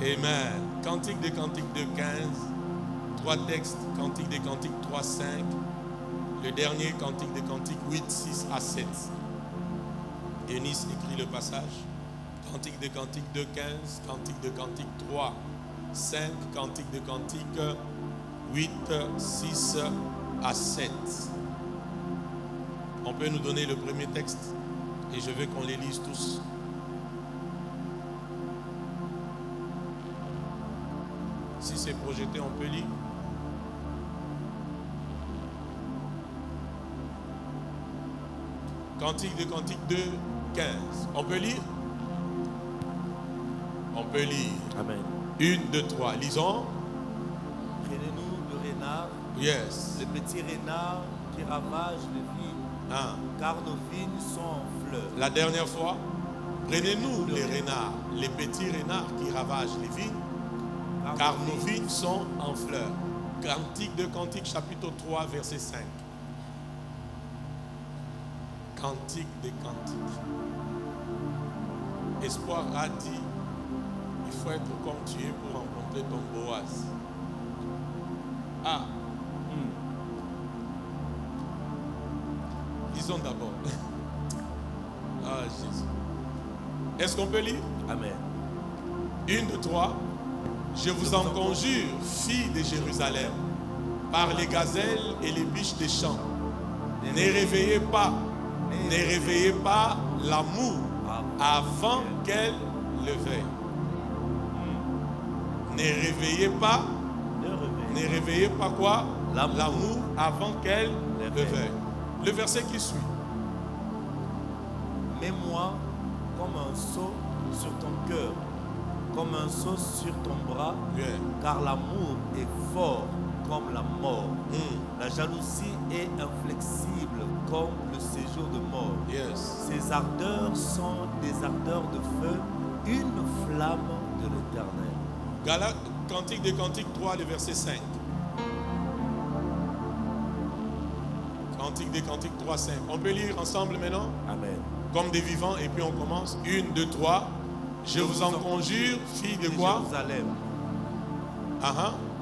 Amen. Cantique des Cantiques 2.15. 3 textes. Cantique des Cantiques 3.5. Le dernier Cantique des Cantiques 8.6 à 7. Denis écrit le passage. Cantique des Cantiques 2.15. Cantique de Cantiques 3.5. Cantique de Cantiques 8.6 à 7. On peut nous donner le premier texte et je veux qu'on les lise tous. Si c'est projeté, on peut lire. Cantique de Cantique 2, 15. On peut lire? On peut lire. Amen. 1, 2, 3. Lisons. Prenez-nous le renard, Yes. le petit renard qui ravage les vignes, car nos vignes sont en fleurs. La dernière fois. Prenez-nous les renards, les petits renards qui ravagent les vignes, car nos vignes sont en fleurs. Cantique de Cantique, chapitre 3, verset 5. Cantique des Cantiques. Espoir a dit, il faut être comme tu es pour rencontrer ton Boaz. Lisons d'abord. Ah, Jésus. Est-ce qu'on peut lire? Amen. 1, 2, 3. Je vous en conjure, filles de Jérusalem, par les gazelles et les biches des champs. Ne réveillez pas l'amour avant qu'elle le veuille. Ne réveillez pas quoi? L'amour avant qu'elle le veuille. Le verset qui suit. Mets-moi comme un sceau sur ton cœur, comme un sceau sur ton bras, car l'amour est fort comme la mort. La jalousie est inflexible comme le séjour de mort. Ses ardeurs sont des ardeurs de feu, une flamme de l'Éternel. Cantique des Cantiques 3, le verset 5. Cantique des Cantiques 3, 5. On peut lire ensemble maintenant? Amen. Comme des vivants, et puis on commence. 1, 2, 3. Je vous en conjure, filles de quoi? Jérusalem.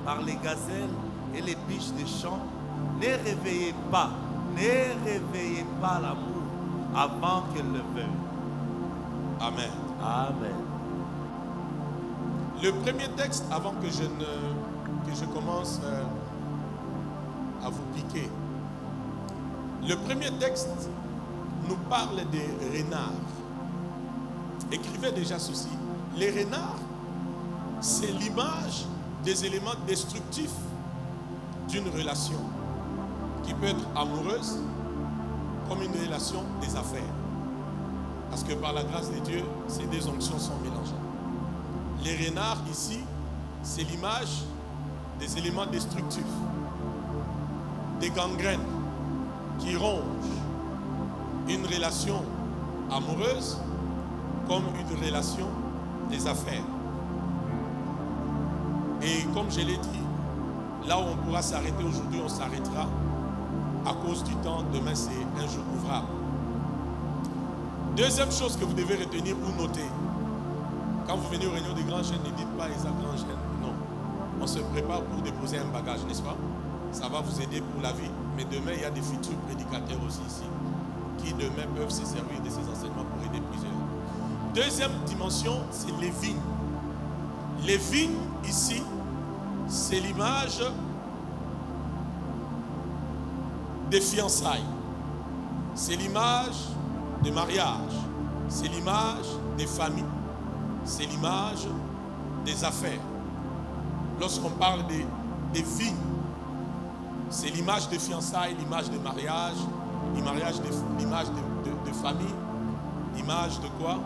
Par les gazelles et les biches des champs, ne réveillez pas l'amour avant qu'elle le veuille. Amen. Amen. Le premier texte, avant que je commence à vous piquer. Le premier texte nous parle des renards. Écrivez déjà ceci. Les renards, c'est l'image des éléments destructifs d'une relation qui peut être amoureuse comme une relation des affaires. Parce que par la grâce de Dieu, ces deux onctions sont mélangées. Les renards ici, c'est l'image des éléments destructifs, des gangrènes qui rongent une relation amoureuse comme une relation des affaires. Et comme je l'ai dit, là où on pourra s'arrêter aujourd'hui, on s'arrêtera à cause du temps. Demain, c'est un jour ouvrable. Deuxième chose que vous devez retenir ou noter, quand vous venez aux réunions des grands chaînes, ne dites pas Isaac grand chaîne. Non. On se prépare pour déposer un bagage, n'est-ce pas? Ça va vous aider pour la vie. Mais demain, il y a des futurs prédicateurs aussi ici, qui demain peuvent se servir de ces enseignements pour aider plusieurs. Deuxième dimension, c'est les vignes. Les vignes, ici, c'est l'image des fiançailles. C'est l'image des mariages. C'est l'image des familles. C'est l'image des affaires. Lorsqu'on parle des vignes, c'est l'image des fiançailles, l'image des mariages, l'image de famille, l'image de quoi?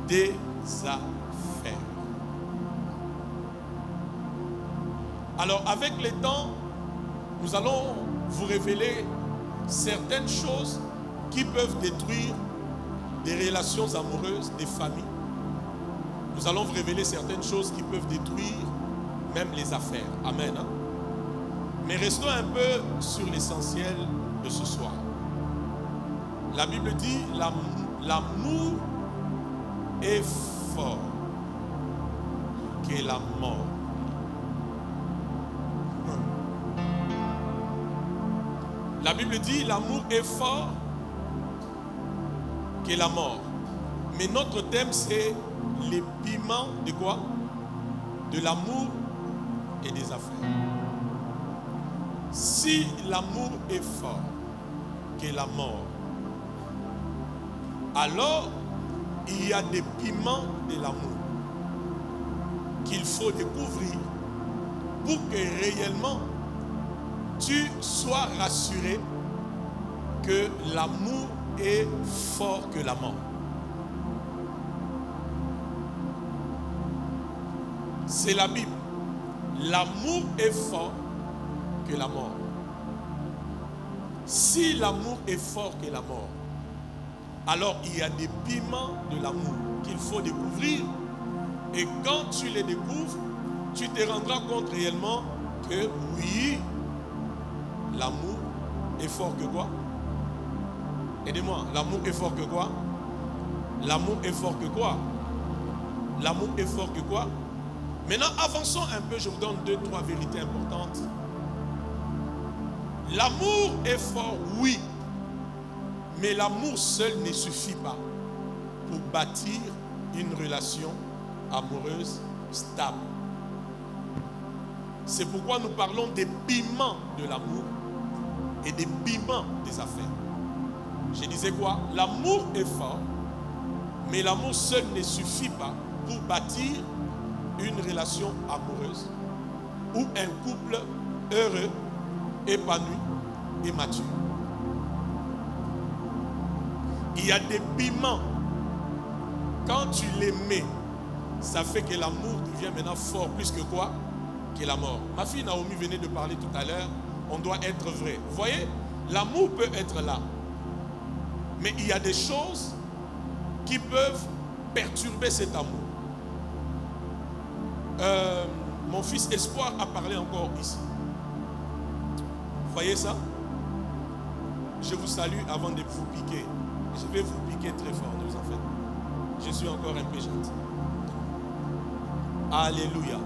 Des affaires. Alors, avec le temps, nous allons vous révéler certaines choses qui peuvent détruire des relations amoureuses, des familles. Nous allons vous révéler certaines choses qui peuvent détruire même les affaires. Amen. Hein? Mais restons un peu sur l'essentiel de ce soir. La Bible dit l'amour est fort. que la mort. La Bible dit l'amour est fort que la mort. Mais notre thème c'est les piments de quoi? De l'amour et des affaires. Si l'amour est fort que la mort, alors il y a des piments de l'amour qu'il faut découvrir pour que réellement tu sois rassuré que l'amour est fort que la mort. C'est la Bible. L'amour est fort que la mort. Si l'amour est fort que la mort, alors il y a des piments de l'amour qu'il faut découvrir. Et quand tu les découvres, tu te rendras compte réellement que oui, l'amour est fort que quoi? Aidez-moi, l'amour est fort que quoi? L'amour est fort que quoi? L'amour est fort que quoi? Maintenant, avançons un peu, je vous donne 2-3 vérités importantes. L'amour est fort, oui, mais l'amour seul ne suffit pas pour bâtir une relation amoureuse stable. C'est pourquoi nous parlons des piments de l'amour et des piments des affaires. Je disais quoi? L'amour est fort, mais l'amour seul ne suffit pas pour bâtir une relation amoureuse ou un couple heureux, épanoui et mature. Il y a des piments. Quand tu les mets, ça fait que l'amour devient maintenant fort plus que quoi? Que la mort. Ma fille Naomi venait de parler tout à l'heure, on doit être vrai. Vous voyez, l'amour peut être là. Mais il y a des choses qui peuvent perturber cet amour. Mon fils Espoir a parlé encore ici. Vous voyez ça? Je vous salue avant de vous piquer. Je vais vous piquer très fort, ne vous en faites pas. Je suis encore un peu gentil. Alléluia.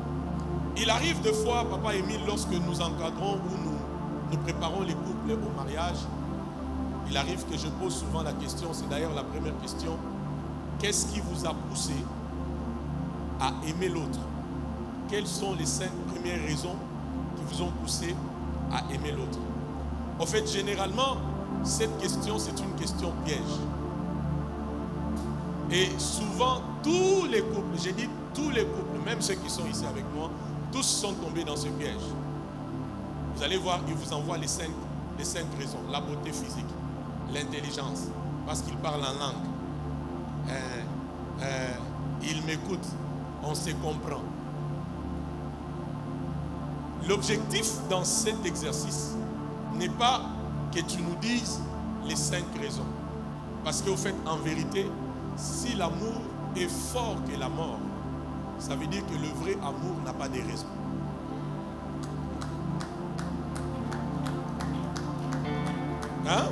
Il arrive des fois, Papa Émile, lorsque nous encadrons ou nous préparons les couples au mariage, il arrive que je pose souvent la question, c'est d'ailleurs la première question, qu'est-ce qui vous a poussé à aimer l'autre? Quelles sont les 5 premières raisons qui vous ont poussé à aimer l'autre? En fait, généralement, cette question, c'est une question piège. Et souvent, tous les couples, j'ai dit tous les couples, même ceux qui sont ici avec moi, tous sont tombés dans ce piège. Vous allez voir, il vous envoie les 5 raisons. La beauté physique, l'intelligence, parce qu'il parle en langue. Il m'écoute, on se comprend. L'objectif dans cet exercice n'est pas que tu nous dises les 5 raisons. Parce qu'au fait, en vérité, si l'amour est fort que la mort, ça veut dire que le vrai amour n'a pas de raison. Hein?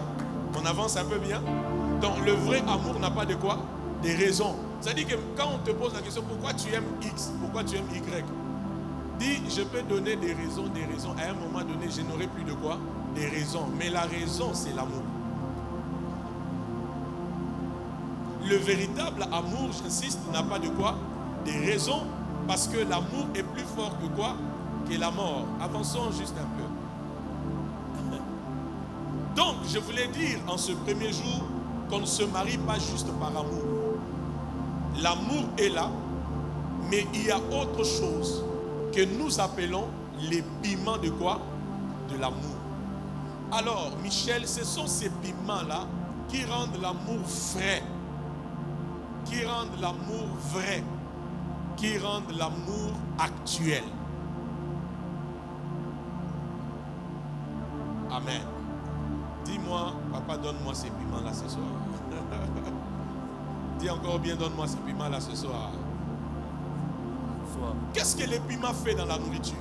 On avance un peu bien. Donc le vrai amour n'a pas de quoi? Des raisons. C'est-à-dire que quand on te pose la question, pourquoi tu aimes X? Pourquoi tu aimes Y? Dis, je peux donner des raisons. À un moment donné, je n'aurai plus de quoi? Des raisons. Mais la raison, c'est l'amour. Le véritable amour, j'insiste, n'a pas de quoi? Des raisons, parce que l'amour est plus fort que quoi? Que la mort. Avançons juste un peu. Donc, je voulais dire en ce premier jour qu'on ne se marie pas juste par amour. L'amour est là, mais il y a autre chose que nous appelons les piments de quoi? De l'amour. Alors, Michel, ce sont ces piments-là qui rendent l'amour vrai, qui rendent l'amour vrai, qui rendent l'amour actuel. Amen. Dis-moi, papa, donne-moi ces piments-là ce soir. Dis encore bien, donne-moi ces piments-là ce soir. Qu'est-ce que les piments font dans la nourriture?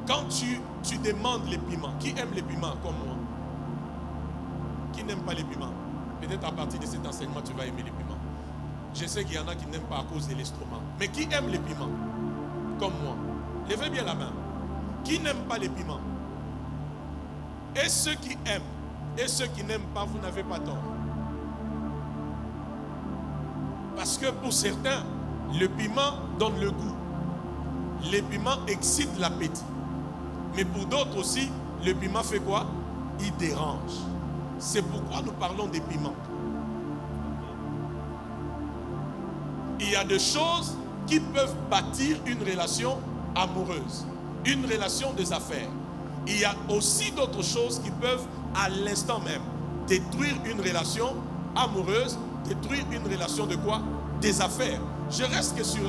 Quand tu demandes les piments, qui aime les piments comme moi? Qui n'aime pas les piments? Peut-être à partir de cet enseignement, tu vas aimer les piments. Je sais qu'il y en a qui n'aiment pas à cause de l'estomac. Mais qui aime les piments? Comme moi. Levez bien la main. Qui n'aime pas les piments? Et ceux qui aiment et ceux qui n'aiment pas, vous n'avez pas tort. Parce que pour certains, le piment donne le goût. Les piments excitent l'appétit. Mais pour d'autres aussi, le piment fait quoi? Il dérange. C'est pourquoi nous parlons des piments. Il y a des choses qui peuvent bâtir une relation amoureuse, une relation des affaires. Il y a aussi d'autres choses qui peuvent, à l'instant même, détruire une relation amoureuse, détruire une relation de quoi? Des affaires. Je reste que sur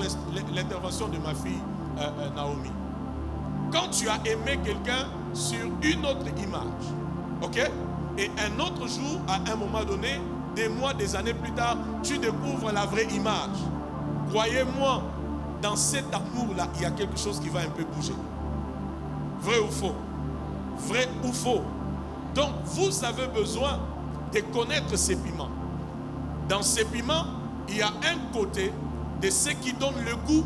l'intervention de ma fille Naomi. Quand tu as aimé quelqu'un sur une autre image, ok? Et un autre jour, à un moment donné, des mois, des années plus tard, tu découvres la vraie image. Croyez-moi, dans cet amour-là, il y a quelque chose qui va un peu bouger. Vrai ou faux? Vrai ou faux? Donc, vous avez besoin de connaître ces piments. Dans ces piments, il y a un côté de ce qui donne le goût,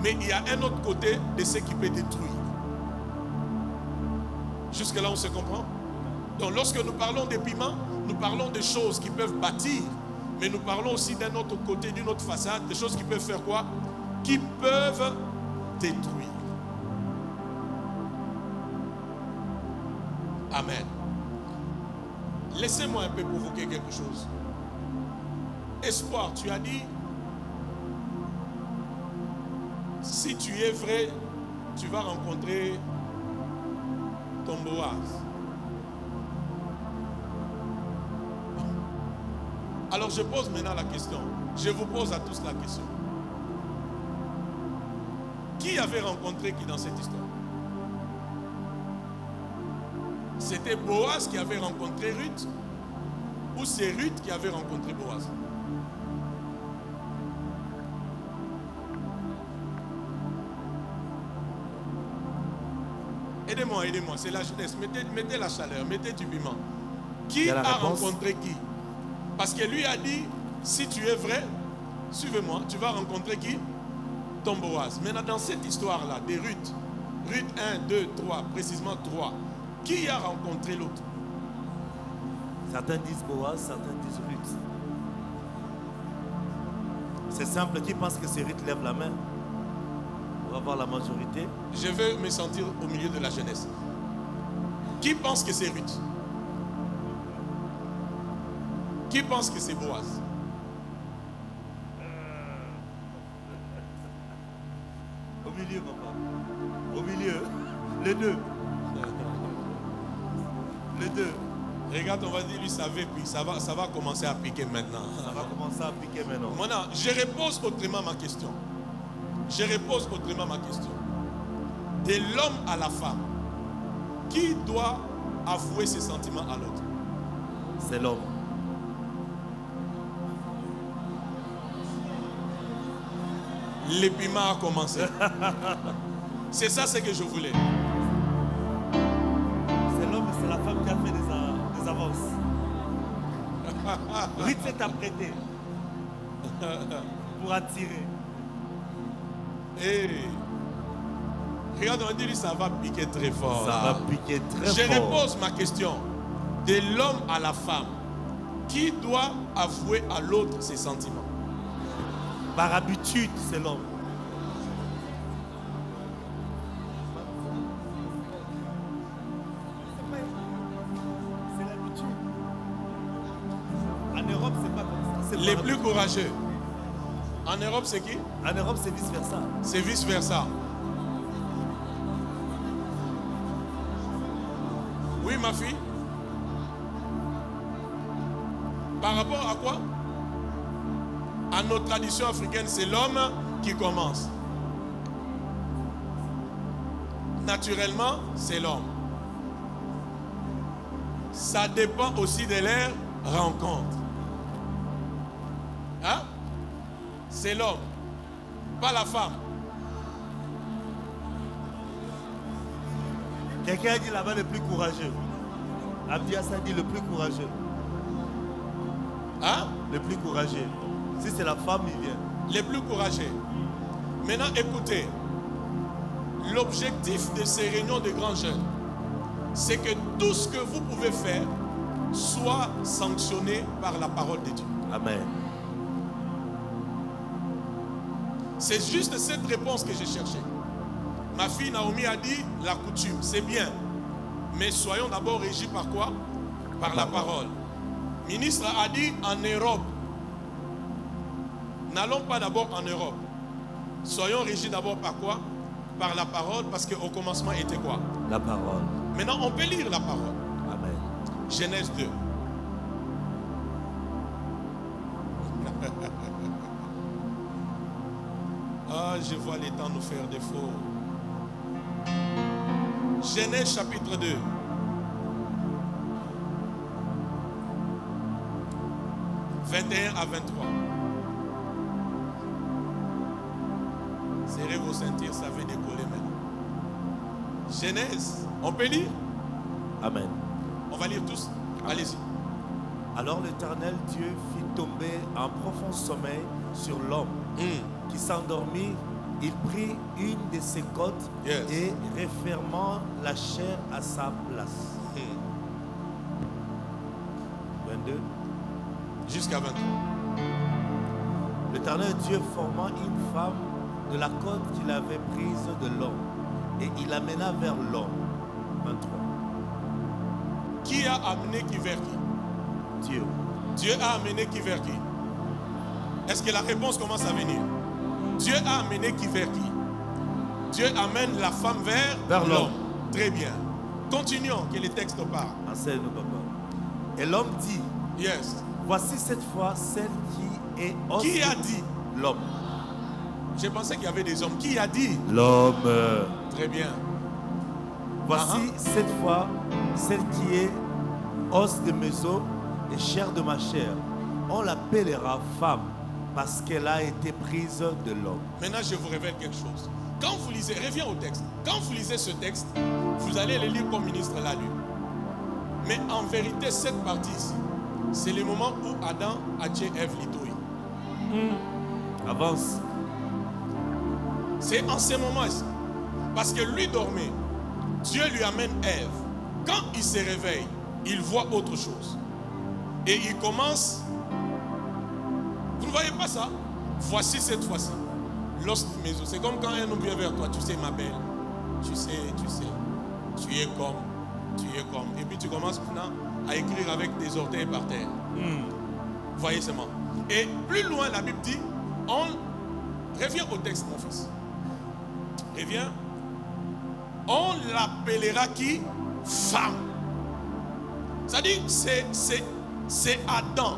mais il y a un autre côté de ce qui peut détruire. Jusque-là, on se comprend? Donc, lorsque nous parlons des piments, nous parlons des choses qui peuvent bâtir, mais nous parlons aussi d'un autre côté, d'une autre façade, des choses qui peuvent faire quoi? Qui peuvent détruire. Amen. Laissez-moi un peu provoquer quelque chose. Espoir, tu as dit, si tu es vrai, tu vas rencontrer ton Boaz. Alors je pose maintenant la question. Je vous pose à tous la question. Qui avait rencontré qui dans cette histoire? C'était Boaz qui avait rencontré Ruth, ou c'est Ruth qui avait rencontré Boaz? Aidez-moi, aidez-moi, c'est la jeunesse. Mettez la chaleur, mettez du piment. Qui a rencontré qui? Parce que lui a dit, si tu es vrai, suivez-moi, tu vas rencontrer qui? Ton Boaz. Maintenant, dans cette histoire-là, des Ruth, Ruth 1, 2, 3, précisément 3, qui a rencontré l'autre? Certains disent Boaz, certains disent Ruth. C'est simple, qui pense que c'est Ruth, lève la main. On va voir la majorité. Je veux me sentir au milieu de la jeunesse. Qui pense que c'est Ruth? Qui pense que c'est Boaz? Au milieu, papa. Au milieu. Les deux. Les deux. Regarde, on va dire, lui savait, puis ça va commencer à piquer maintenant. Ça va commencer à piquer maintenant. Maintenant, je repose autrement ma question. Je repose autrement ma question. De l'homme à la femme, qui doit avouer ses sentiments à l'autre? C'est l'homme. Le piment a commencé. C'est ça ce que je voulais. C'est l'homme et c'est la femme qui a fait des avances. Ruth s'est apprêtée pour attirer. Hey. Regarde, on dit ça va piquer très fort. Ça va piquer très fort. Je repose ma question. De l'homme à la femme, qui doit avouer à l'autre ses sentiments? Par habitude, c'est l'homme. C'est l'habitude. En Europe, c'est pas comme ça. Les plus courageux. En Europe, c'est qui? En Europe, c'est vice-versa. C'est vice-versa. Oui, ma fille? Par rapport à quoi? À notre tradition africaine, c'est l'homme qui commence. Naturellement, c'est l'homme. Ça dépend aussi de leur rencontre. Hein? C'est l'homme, pas la femme. Quelqu'un a dit là-bas le plus courageux. Abdias a dit le plus courageux. Hein? Le plus courageux. Si c'est la femme, il vient. Les plus courageux. Maintenant, écoutez. L'objectif de ces réunions de grands jeunes, c'est que tout ce que vous pouvez faire soit sanctionné par la parole de Dieu. Amen. C'est juste cette réponse que j'ai cherchée. Ma fille Naomi a dit la coutume, c'est bien. Mais soyons d'abord régis par quoi? Par la parole. Ministre a dit en Europe. N'allons pas d'abord en Europe. Soyons régis d'abord par quoi? Par la parole, parce qu'au commencement était quoi? La parole. Maintenant, on peut lire la parole. Amen. Genèse 2. Ah, je vois les temps nous faire défaut. Genèse chapitre 2. « 21 à 23. Serrez vos ceintures, ça va décoller maintenant. Genèse, on peut lire? Amen. On va lire tous? Allez-y. Alors l'Éternel Dieu fit tomber un profond sommeil sur l'homme qui s'endormit. Il prit une de ses côtes et refermant la chair à sa place. 22. Jusqu'à 23. L'Éternel Dieu forma une femme de la côte qu'il avait prise de l'homme et il l'amena vers l'homme. 23. Qui a amené qui vers qui? Dieu. Dieu a amené qui vers qui? Est-ce que la réponse commence à venir? Dieu a amené qui vers qui? Dieu amène la femme vers l'homme. Très bien. Continuons, que le texte parle. Enseigne-nous, papa. Et l'homme dit, Yes. voici cette fois celle qui est os. Qui a dit? L'homme. Je pensais qu'il y avait des hommes. Qui a dit? L'homme. Très bien. Voici cette fois celle qui est os de mes os et chair de ma chair. On l'appellera femme parce qu'elle a été prise de l'homme. Maintenant, je vous révèle quelque chose. Quand vous lisez, reviens au texte. Quand vous lisez ce texte, vous allez le lire comme ministre l'a lu. Mais en vérité, cette partie ici, c'est le moment où Adam a tué Ève Litoï. Avance. C'est en ce moment-ci. Parce que lui dormait. Dieu lui amène Ève. Quand il se réveille, il voit autre chose. Et il commence. Vous ne voyez pas ça? Voici cette fois-ci. L'os de mes os. C'est comme quand un homme vient vers toi. Tu sais, ma belle. Tu sais. Tu es comme. Et puis tu commences maintenant à écrire avec des orteils par terre. Voyez seulement. Et plus loin, la Bible dit, reviens au texte, mon fils. Reviens. On l'appellera qui? Femme. C'est-à-dire, c'est Adam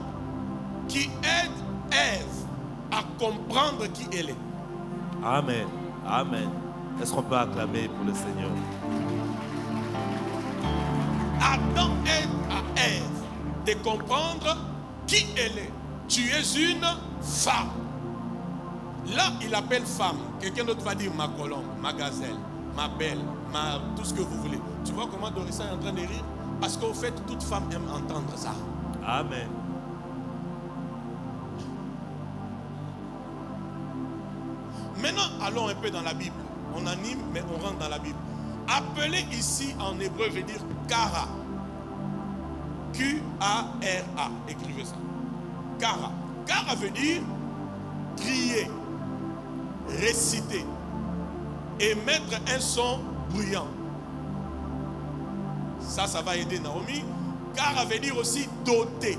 qui aide Ève à comprendre qui elle est. Amen. Amen. Est-ce qu'on peut acclamer pour le Seigneur? Adam aide à Ève de comprendre qui elle est. Tu es une femme. Là, il appelle femme. Quelqu'un d'autre va dire ma colombe, ma gazelle, ma belle, tout ce que vous voulez. Tu vois comment Dorissa est en train de rire? Parce qu'au fait, toute femme aime entendre ça. Amen. Maintenant, allons un peu dans la Bible. On anime, mais on rentre dans la Bible. Appeler ici en hébreu veut dire Kara. Q-A-R-A. Écrivez ça. Kara. Kara veut dire crier, réciter, émettre un son bruyant. Ça va aider Naomi. Kara veut dire aussi doter.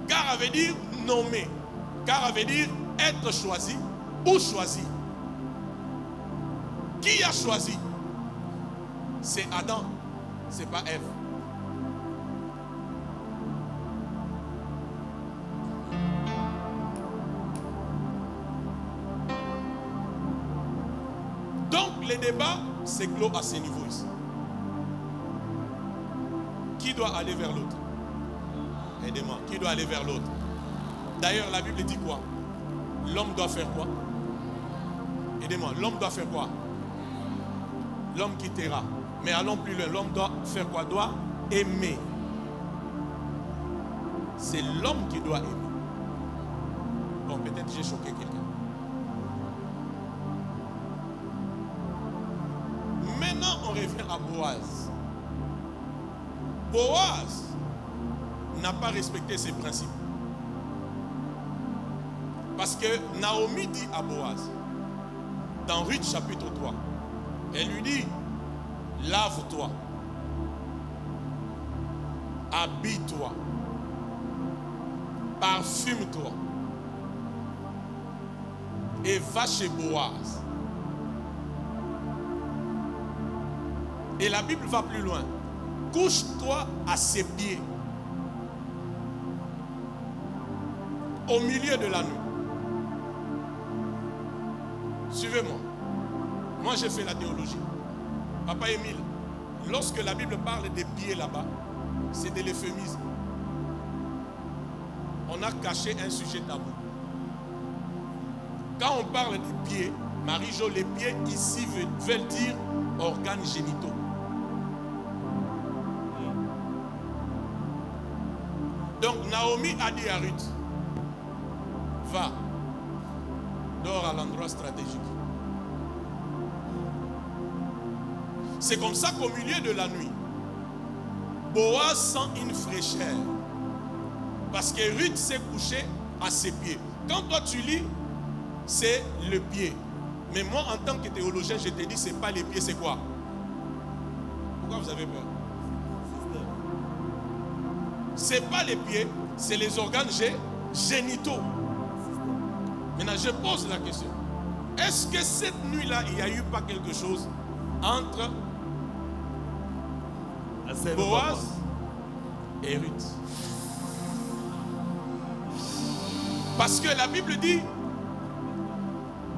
Kara veut dire nommer. Kara veut dire être choisi ou choisi. Qui a choisi? C'est Adam, c'est pas Ève. Donc le débat c'est clos à ce niveau ici. Qui doit aller vers l'autre? Aidez-moi. Qui doit aller vers l'autre? D'ailleurs, la Bible dit quoi? L'homme doit faire quoi? Aidez-moi. L'homme doit faire quoi? L'homme quittera. Mais allons plus loin. L'homme doit faire quoi? Doit aimer c'est l'homme qui doit aimer. Bon, peut-être j'ai choqué quelqu'un. Maintenant, on revient à Boaz. Boaz n'a pas respecté ses principes. Parce que Naomi dit à Boaz, dans Ruth chapitre 3, elle lui dit, lave-toi, habille-toi, parfume-toi et va chez Boaz. Et la Bible va plus loin. Couche-toi à ses pieds, au milieu de la nuit. Suivez-moi. Moi, j'ai fait la théologie. Papa Émile, lorsque la Bible parle des pieds là-bas, c'est de l'euphémisme. On a caché un sujet tabou. Quand on parle des pieds, Marie-Jo, les pieds ici veulent dire organes génitaux. Donc Naomi a dit à Ruth, va, dors à l'endroit stratégique. C'est comme ça qu'au milieu de la nuit, Boaz sent une fraîcheur. Parce que Ruth s'est couchée à ses pieds. Quand toi tu lis, c'est le pied. Mais moi, en tant que théologien, je te dis, ce n'est pas les pieds, c'est quoi? Pourquoi vous avez peur? Ce n'est pas les pieds, c'est les organes génitaux. Maintenant, je pose la question. Est-ce que cette nuit-là, il n'y a eu pas quelque chose entre Boaz et Ruth? Parce que la Bible dit,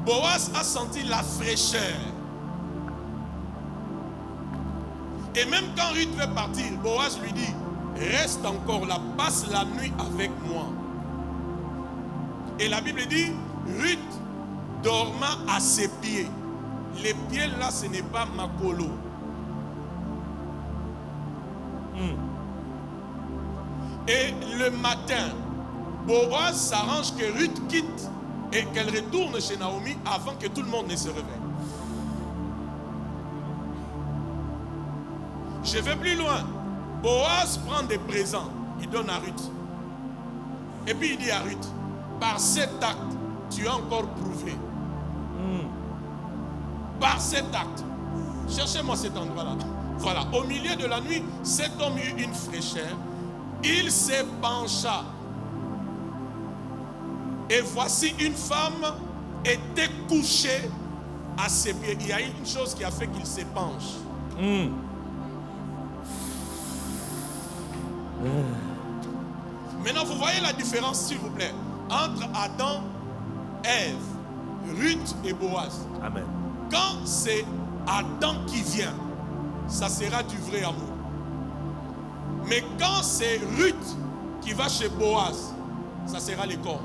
Boaz a senti la fraîcheur. Et même quand Ruth veut partir, Boaz lui dit, reste encore là, passe la nuit avec moi. Et la Bible dit, Ruth dorma à ses pieds. Les pieds là, ce n'est pas Makolo. Et le matin, Boaz s'arrange que Ruth quitte et qu'elle retourne chez Naomi avant que tout le monde ne se réveille. Je vais plus loin. Boaz prend des présents, il donne à Ruth. Et puis il dit à Ruth, par cet acte, tu as encore prouvé. Par cet acte. Cherchez-moi cet endroit-là. Voilà, au milieu de la nuit, cet homme eut une fraîcheur. Il se pencha. Et voici une femme était couchée à ses pieds. Il y a une chose qui a fait qu'il se penche. Maintenant, vous voyez la différence, s'il vous plaît, entre Adam, Ève, Ruth et Boaz. Amen. Quand c'est Adam qui vient, ça sera du vrai amour. Mais quand c'est Ruth qui va chez Boaz, ça sera les corps.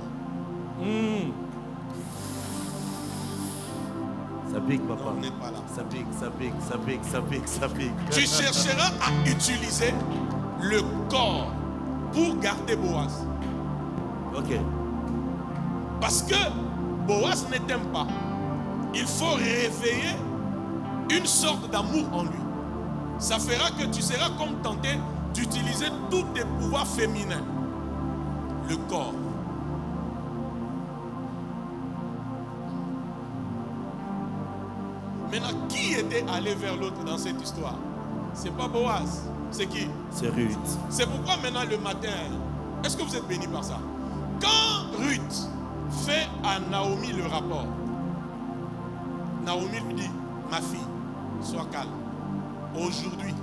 Ça pique, papa. Non, vous n'êtes pas là. Ça pique, ça pique, ça pique, ça pique, ça pique. Tu chercheras à utiliser le corps pour garder Boaz. Ok. Parce que Boaz ne t'aime pas. Il faut réveiller une sorte d'amour en lui. Ça fera que tu seras comme tenté d'utiliser tous tes pouvoirs féminins. Le corps. Maintenant, qui était allé vers l'autre dans cette histoire? C'est pas Boaz. C'est qui? C'est Ruth. C'est pourquoi maintenant le matin, est-ce que vous êtes bénis par ça? Quand Ruth fait à Naomi le rapport, Naomi lui dit, ma fille, sois calme. Aujourd'hui,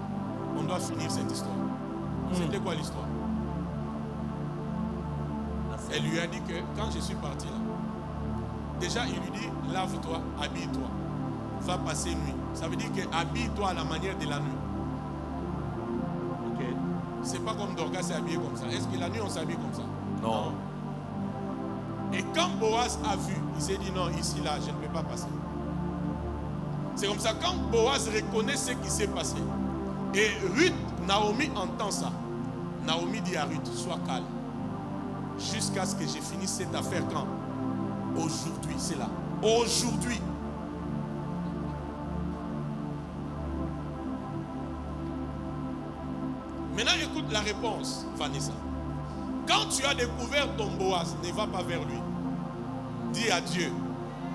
on doit finir cette histoire. C'était quoi l'histoire? Elle lui a dit que quand je suis parti là, déjà il lui dit, lave-toi, habille-toi, va passer nuit. Ça veut dire que habille-toi à la manière de la nuit. Ok. C'est pas comme Dorcas s'est habillé comme ça. Est-ce que la nuit on s'habille comme ça? Non. Et quand Boaz a vu, il s'est dit non, ici là, je ne peux pas passer. C'est comme ça, quand Boaz reconnaît ce qui s'est passé, et Ruth, Naomi entend ça. Naomi dit à Ruth, sois calme. jusqu'à ce que j'ai fini cette affaire quand? Aujourd'hui, c'est là. Aujourd'hui. Maintenant, écoute la réponse, Vanessa. Quand tu as découvert ton Boaz, ne va pas vers lui. Dis à Dieu,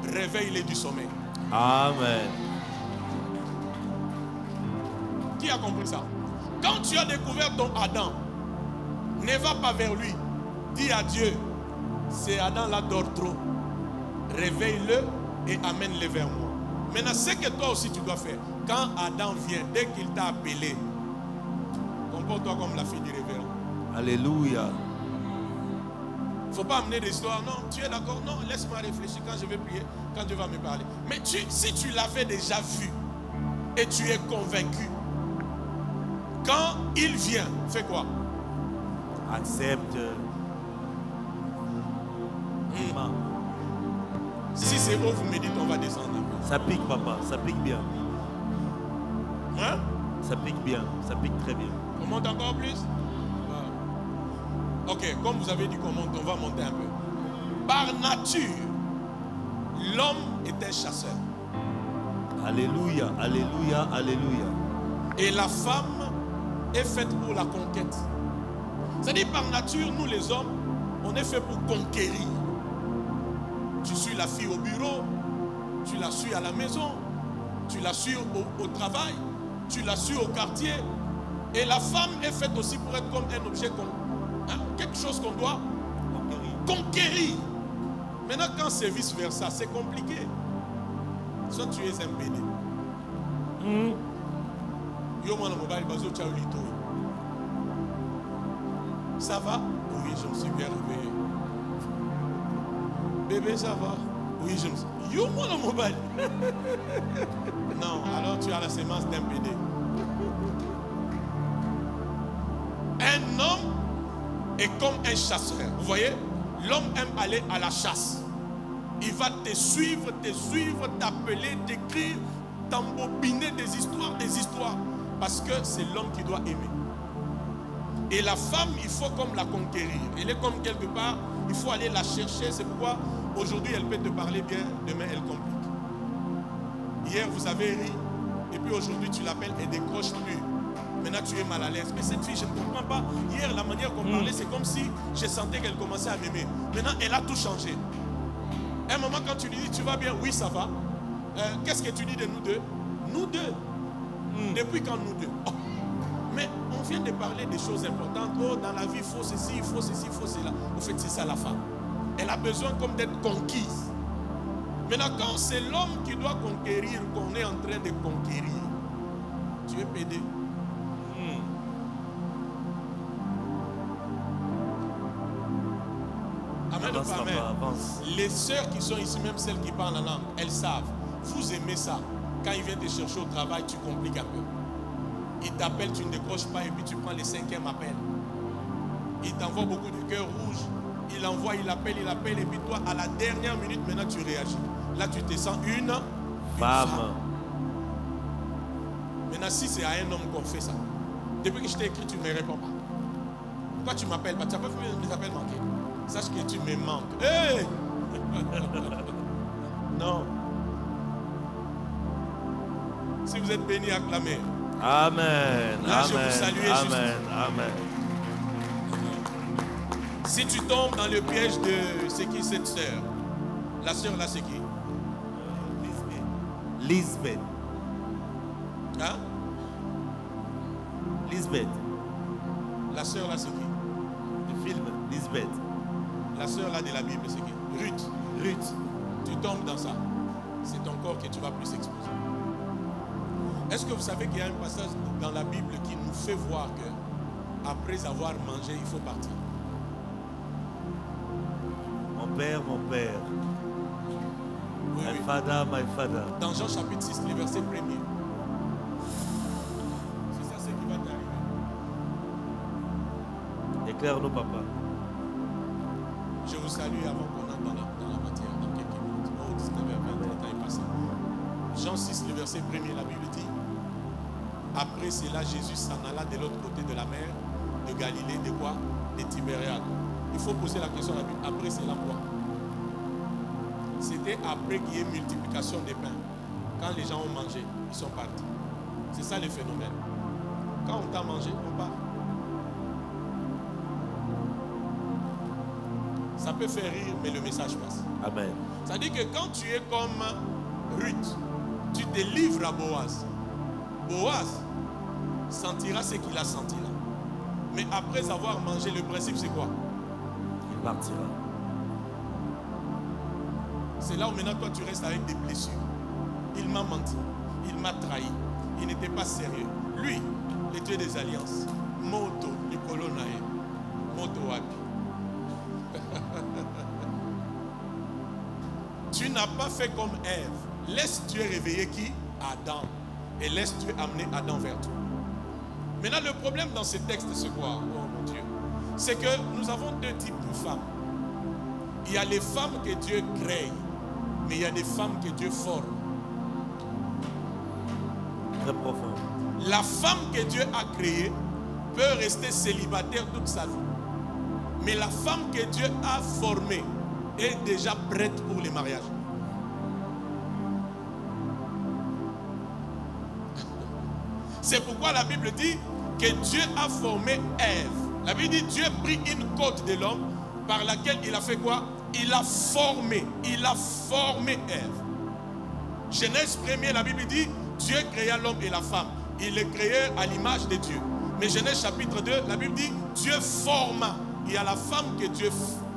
réveille-les du sommeil. Amen. Qui a compris ça? Quand tu as découvert ton Adam, ne va pas vers lui. Dis à Dieu, c'est Adam là dort trop. Réveille-le et amène-le vers moi. Maintenant, c'est que toi aussi tu dois faire. Quand Adam vient, dès qu'il t'a appelé, comporte-toi comme la fille du révérend. Alléluia. Il ne faut pas amener des histoires. Non, tu es d'accord? Non, laisse-moi réfléchir quand je vais prier, quand Dieu va me parler. Mais si tu l'avais déjà vu et tu es convaincu, quand il vient, fais quoi? Accepte. Si c'est haut, vous me dites on va descendre. Ça pique, papa. Ça pique bien. Hein? Ça pique bien. Ça pique très bien. On monte encore plus? Ok, comme vous avez dit qu'on monte, on va monter un peu. Par nature, l'homme est un chasseur. Alléluia, alléluia, alléluia. Et la femme est faite pour la conquête. C'est-à-dire par nature, nous les hommes, on est fait pour conquérir. Tu suis la fille au bureau, tu la suis à la maison, tu la suis au travail, tu la suis au quartier. Et la femme est faite aussi pour être comme un objet, quelque chose qu'on doit conquérir. Maintenant, quand c'est vice versa, c'est compliqué. Soit tu es un PD. Yo, moi, mobile, ça va? Oui, je me suis bien réveillé. Bébé, ça va? Oui, je me suis... Yo, moi, le mobile. Non, alors tu as la sémence d'un PD. Un homme est comme un chasseur. Vous voyez? L'homme aime aller à la chasse. Il va te suivre, t'appeler, t'écrire, t'embobiner des histoires. Parce que c'est l'homme qui doit aimer. Et la femme, il faut comme la conquérir. Elle est comme quelque part, il faut aller la chercher. C'est pourquoi aujourd'hui elle peut te parler bien, demain elle complique. Hier vous avez ri, et puis aujourd'hui tu l'appelles et décroche plus. Maintenant tu es mal à l'aise. Mais cette fille, je ne comprends pas. Hier la manière qu'on parlait, c'est comme si je sentais qu'elle commençait à m'aimer. Maintenant elle a tout changé. Un moment quand tu lui dis tu vas bien, oui ça va. Qu'est-ce que tu dis de nous deux? Nous deux. Depuis quand nous deux? Oh. Mais on vient de parler des choses importantes. Oh, dans la vie, il faut ceci, il faut ceci, il faut cela. En fait, c'est ça la femme. Elle a besoin comme d'être conquise. Maintenant, quand c'est l'homme qui doit conquérir, qu'on est en train de conquérir, tu es pédé. Amen ou pas amen? Les sœurs qui sont ici, même celles qui parlent la langue, elles savent. Vous aimez ça. Quand il vient te chercher au travail, tu compliques un peu. Il t'appelle, tu ne décroches pas et puis tu prends les 5e appels. Il t'envoie beaucoup de cœurs rouges. Il envoie, il appelle et puis toi, à la dernière minute, maintenant tu réagis. Là, tu te sens une femme. Maintenant, si c'est à un homme qu'on fait ça, depuis que je t'ai écrit, tu ne me réponds pas. Pourquoi tu ne m'appelles pas? Tu n'as pas fait mes appels manqués. Sache que tu me manques. Hey! Non. Si vous êtes bénis, acclamez. Amen. Là, amen. je vous salue. Amen. Amen. Si tu tombes dans le piège de c'est qui cette sœur? La sœur là, c'est qui? Lisbeth. Hein? Lisbeth. La sœur là, c'est qui? Le film Lisbeth. La sœur là de la Bible, c'est qui? Ruth. Tu tombes dans ça. C'est ton corps que tu vas plus exposer. Est-ce que vous savez qu'il y a un passage dans la Bible qui nous fait voir que après avoir mangé, il faut partir? Mon père. Oui, My father. Dans Jean chapitre 6, le verset 1er. C'est ça ce qui va t'arriver. Éclaire-nous, papa. Je vous salue avant qu'on entre dans la matière, dans quelques minutes. Oh, 19h20, le temps est passé. Jean 6, le verset 1er, la Bible dit: après cela, Jésus s'en alla de l'autre côté de la mer de Galilée, de quoi? De Tibériade. Il faut poser la question à la Bible. Après, c'est la quoi? C'était après qu'il y ait multiplication des pains. Quand les gens ont mangé, ils sont partis. C'est ça le phénomène. Quand on t'a mangé, on part. Ça peut faire rire, mais le message passe. Amen. Ça dit que quand tu es comme Ruth, tu te livres à Boaz. Boaz sentira ce qu'il a senti là. Mais après avoir mangé, le principe c'est quoi? Il partira. C'est là où maintenant toi tu restes avec des blessures. Il m'a menti, il m'a trahi, il n'était pas sérieux. Lui, le Dieu des alliances, Moto, Nicolo Nae, Moto Wapi. Tu n'as pas fait comme Ève. Laisse Dieu réveiller qui? Adam. Et laisse Dieu amener Adam vers toi. Maintenant, le problème dans ce texte, c'est quoi? Oh mon Dieu. C'est que nous avons deux types de femmes. Il y a les femmes que Dieu crée, mais il y a des femmes que Dieu forme. Très profond. La femme que Dieu a créée peut rester célibataire toute sa vie. Mais la femme que Dieu a formée est déjà prête pour le mariage. C'est pourquoi la Bible dit que Dieu a formé Ève. La Bible dit Dieu a pris une côte de l'homme par laquelle il a fait quoi? Il a formé Ève. Genèse 1er, la Bible dit Dieu créa l'homme et la femme. Il les créait à l'image de Dieu. Mais Genèse chapitre 2, la Bible dit Dieu forma. Il y a la femme que Dieu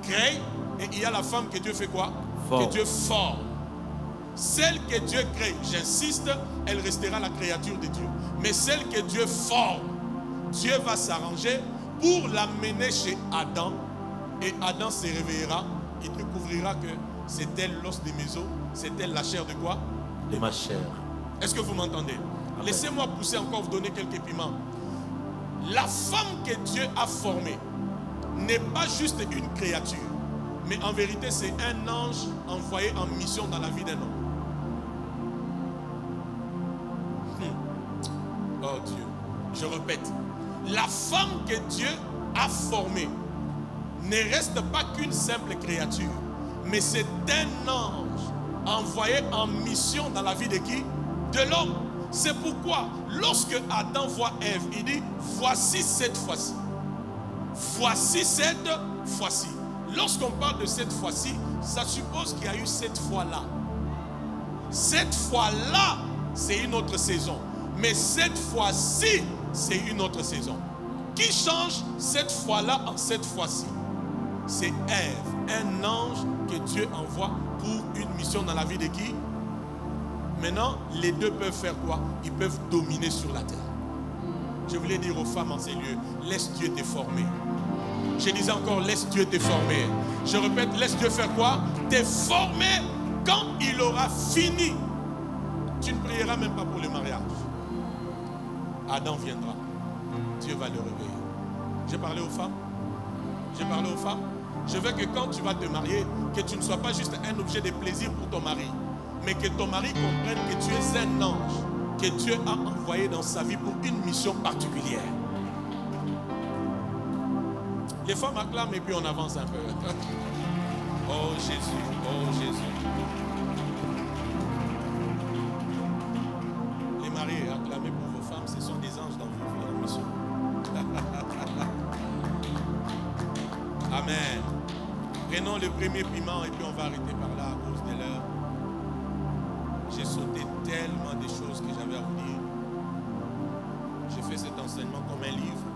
crée et il y a la femme que Dieu fait quoi? Que Dieu forme. Celle que Dieu crée, j'insiste, elle restera la créature de Dieu. Mais celle que Dieu forme, Dieu va s'arranger pour l'amener chez Adam. Et Adam se réveillera. Il découvrira que c'est elle l'os de mes os. C'est elle la chair de quoi? De ma chair. Est-ce que vous m'entendez? Laissez-moi pousser encore, vous donner quelques piments. La femme que Dieu a formée n'est pas juste une créature, mais en vérité c'est un ange envoyé en mission dans la vie d'un homme. Oh Dieu, je répète, la femme que Dieu a formée ne reste pas qu'une simple créature, mais c'est un ange envoyé en mission dans la vie de qui? De l'homme. C'est pourquoi lorsque Adam voit Ève, il dit voici cette fois-ci. Voici cette fois-ci. Lorsqu'on parle de cette fois-ci, ça suppose qu'il y a eu cette fois-là. Cette fois-là, c'est une autre saison. Mais cette fois-ci, c'est une autre saison. Qui change cette fois-là en cette fois-ci? C'est Ève, un ange que Dieu envoie pour une mission dans la vie de qui? Maintenant, les deux peuvent faire quoi? Ils peuvent dominer sur la terre. Je voulais dire aux femmes en ces lieux, laisse Dieu te former. Je disais encore, laisse Dieu te former. Je répète, laisse Dieu faire quoi? Te former quand il aura fini. Tu ne prieras même pas pour le mariage. Adam viendra. Dieu va le réveiller. J'ai parlé aux femmes. J'ai parlé aux femmes. Je veux que quand tu vas te marier, que tu ne sois pas juste un objet de plaisir pour ton mari, mais que ton mari comprenne que tu es un ange que Dieu a envoyé dans sa vie pour une mission particulière. Les femmes acclament et puis on avance un peu. Oh Jésus, oh Jésus. Les mariés, acclamez pour vos femmes, ce sont des anges dans vos vies en mission. Amen. Prenons le premier piment et puis on va arrêter par là à cause de l'heure. J'ai sauté tellement de choses que j'avais à vous dire. J'ai fait cet enseignement comme un livre.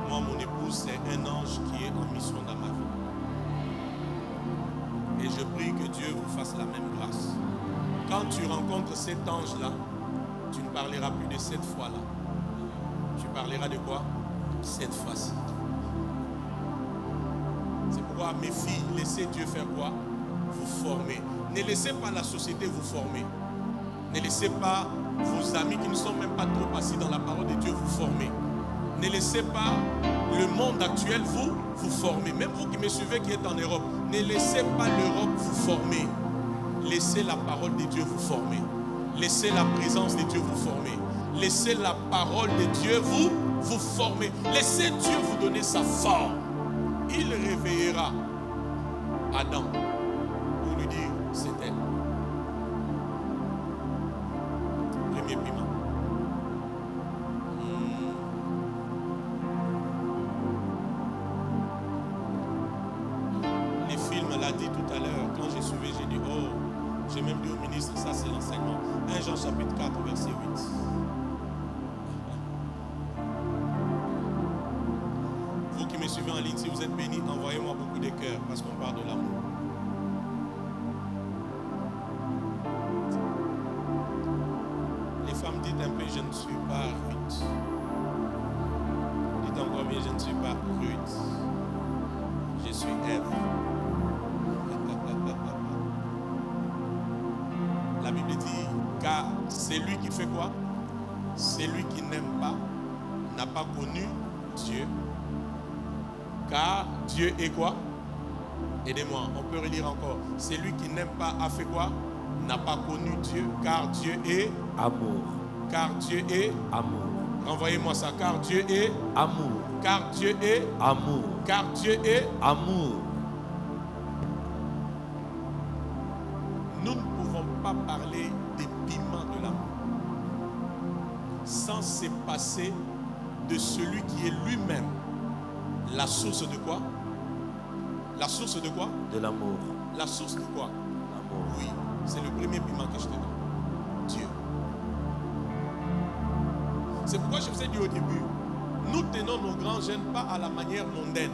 Moi, mon épouse, c'est un ange qui est en mission dans ma vie. Et je prie que Dieu vous fasse la même grâce. Quand tu rencontres cet ange-là, tu ne parleras plus de cette fois-là. Tu parleras de quoi? Cette fois-ci. C'est pourquoi, mes filles, laissez Dieu faire quoi? Vous former. Ne laissez pas la société vous former. Ne laissez pas vos amis qui ne sont même pas trop assis dans la parole de Dieu vous former. Ne laissez pas le monde actuel vous former. Même vous qui me suivez qui êtes en Europe, ne laissez pas l'Europe vous former. Laissez la parole de Dieu vous former. Laissez la présence de Dieu vous former. Laissez la parole de Dieu vous former. Laissez Dieu vous donner sa forme. Il réveillera Adam pour lui dire c'est elle. Premier piment. Les films l'a dit tout à l'heure. Quand j'ai suivi, j'ai dit oh, j'ai même dit au ministre, ça c'est l'enseignement. 1 Jean chapitre 4, verset 8. Vous qui me suivez en ligne, si vous êtes bénis, envoyez-moi beaucoup de cœurs parce qu'on parle de l'amour. Les femmes, dites un peu, je ne suis pas Ruth. Dites encore bien, je ne suis pas Ruth. Je suis Ève. La Bible dit, car c'est lui qui fait quoi? C'est lui qui n'aime pas, n'a pas connu Dieu. Car Dieu est quoi? Aidez-moi, on peut relire encore. C'est lui qui n'aime pas a fait quoi? N'a pas connu Dieu. Car Dieu est amour. Car Dieu est amour. Renvoyez-moi ça. Car Dieu est amour. Car Dieu est amour. Car Dieu est amour. Nous ne pouvons pas parler des piments de l'amour sans se passer de celui qui est lui-même la source de quoi? La source de quoi? De l'amour. La source de quoi? L'amour. Oui, c'est le premier piment que je te donne. Dieu. C'est pourquoi je vous ai dit au début, nous tenons nos grands jeunes pas à la manière mondaine.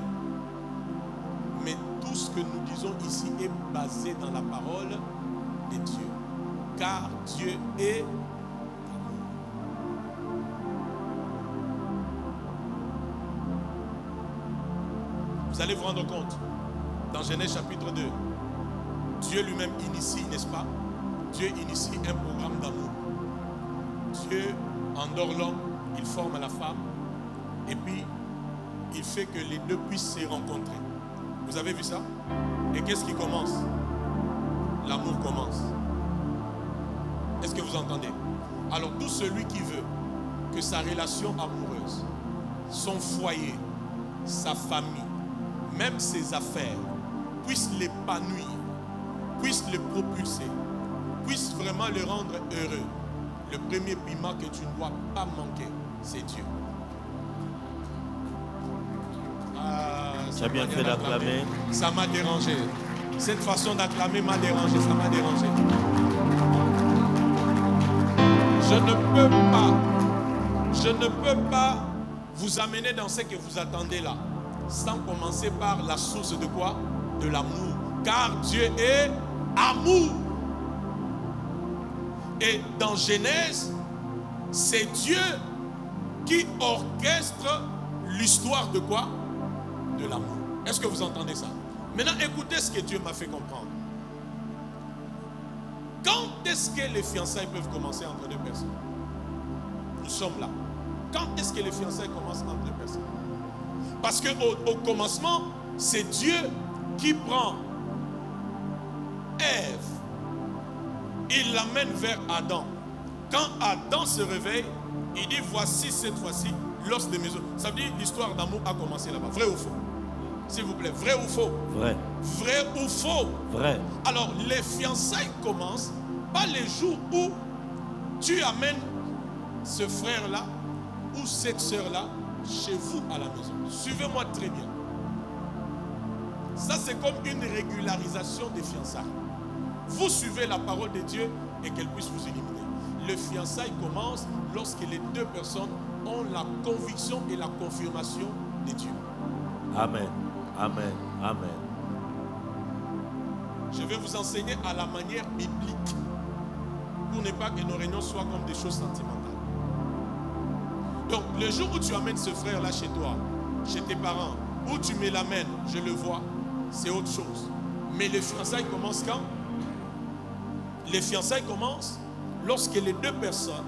Mais tout ce que nous disons ici est basé dans la parole de Dieu. Car Dieu est amour. Vous allez vous rendre compte, dans Genèse chapitre 2, Dieu lui-même initie, n'est-ce pas? Dieu initie un programme d'amour. Dieu endort l'homme, il forme la femme, et puis il fait que les deux puissent se rencontrer. Vous avez vu ça? Et qu'est-ce qui commence? L'amour commence. Est-ce que vous entendez? Alors tout celui qui veut que sa relation amoureuse, son foyer, sa famille, même ses affaires, puissent l'épanouir, puissent le propulser, puissent vraiment le rendre heureux, le premier piment que tu ne dois pas manquer, c'est Dieu. Tu as bien fait d'acclamer. Ça m'a dérangé. Cette façon d'acclamer m'a dérangé, ça m'a dérangé. Je ne peux pas vous amener dans ce que vous attendez là, sans commencer par la source de quoi? De l'amour. Car Dieu est amour. Et dans Genèse, c'est Dieu qui orchestre l'histoire de quoi? De l'amour. Est-ce que vous entendez ça? Maintenant, écoutez ce que Dieu m'a fait comprendre. Quand est-ce que les fiançailles peuvent commencer entre deux personnes? Nous sommes là. Quand est-ce que les fiançailles commencent entre deux personnes? Parce qu'au commencement, c'est Dieu qui prend Ève. Il l'amène vers Adam. Quand Adam se réveille, il dit voici cette fois-ci l'os de mes os. Ça veut dire l'histoire d'amour a commencé là-bas. Vrai ou faux? S'il vous plaît, vrai ou faux? Vrai. Vrai ou faux? Vrai. Alors, les fiançailles commencent pas les jours où tu amènes ce frère-là ou cette sœur-là chez vous à la maison. Suivez-moi très bien. Ça, c'est comme une régularisation des fiançailles. Vous suivez la parole de Dieu et qu'elle puisse vous éliminer. Le fiançailles commence lorsque les deux personnes ont la conviction et la confirmation de Dieu. Amen. Amen. Amen. Je vais vous enseigner à la manière biblique pour ne pas que nos réunions soient comme des choses sentimentales. Donc, le jour où tu amènes ce frère-là chez toi, chez tes parents, où tu me l'amènes, je le vois, c'est autre chose. Mais les fiançailles commencent quand? Les fiançailles commencent lorsque les deux personnes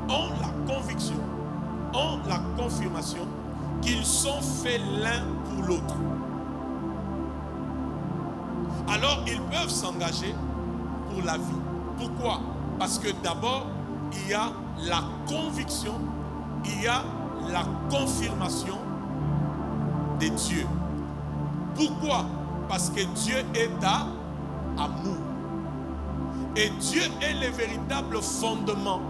ont la conviction, ont la confirmation qu'ils sont faits l'un pour l'autre. Alors, ils peuvent s'engager pour la vie. Pourquoi? Parce que d'abord, il y a la conviction, il y a la confirmation de Dieu. Pourquoi? Parce que Dieu est amour. Et Dieu est le véritable fondement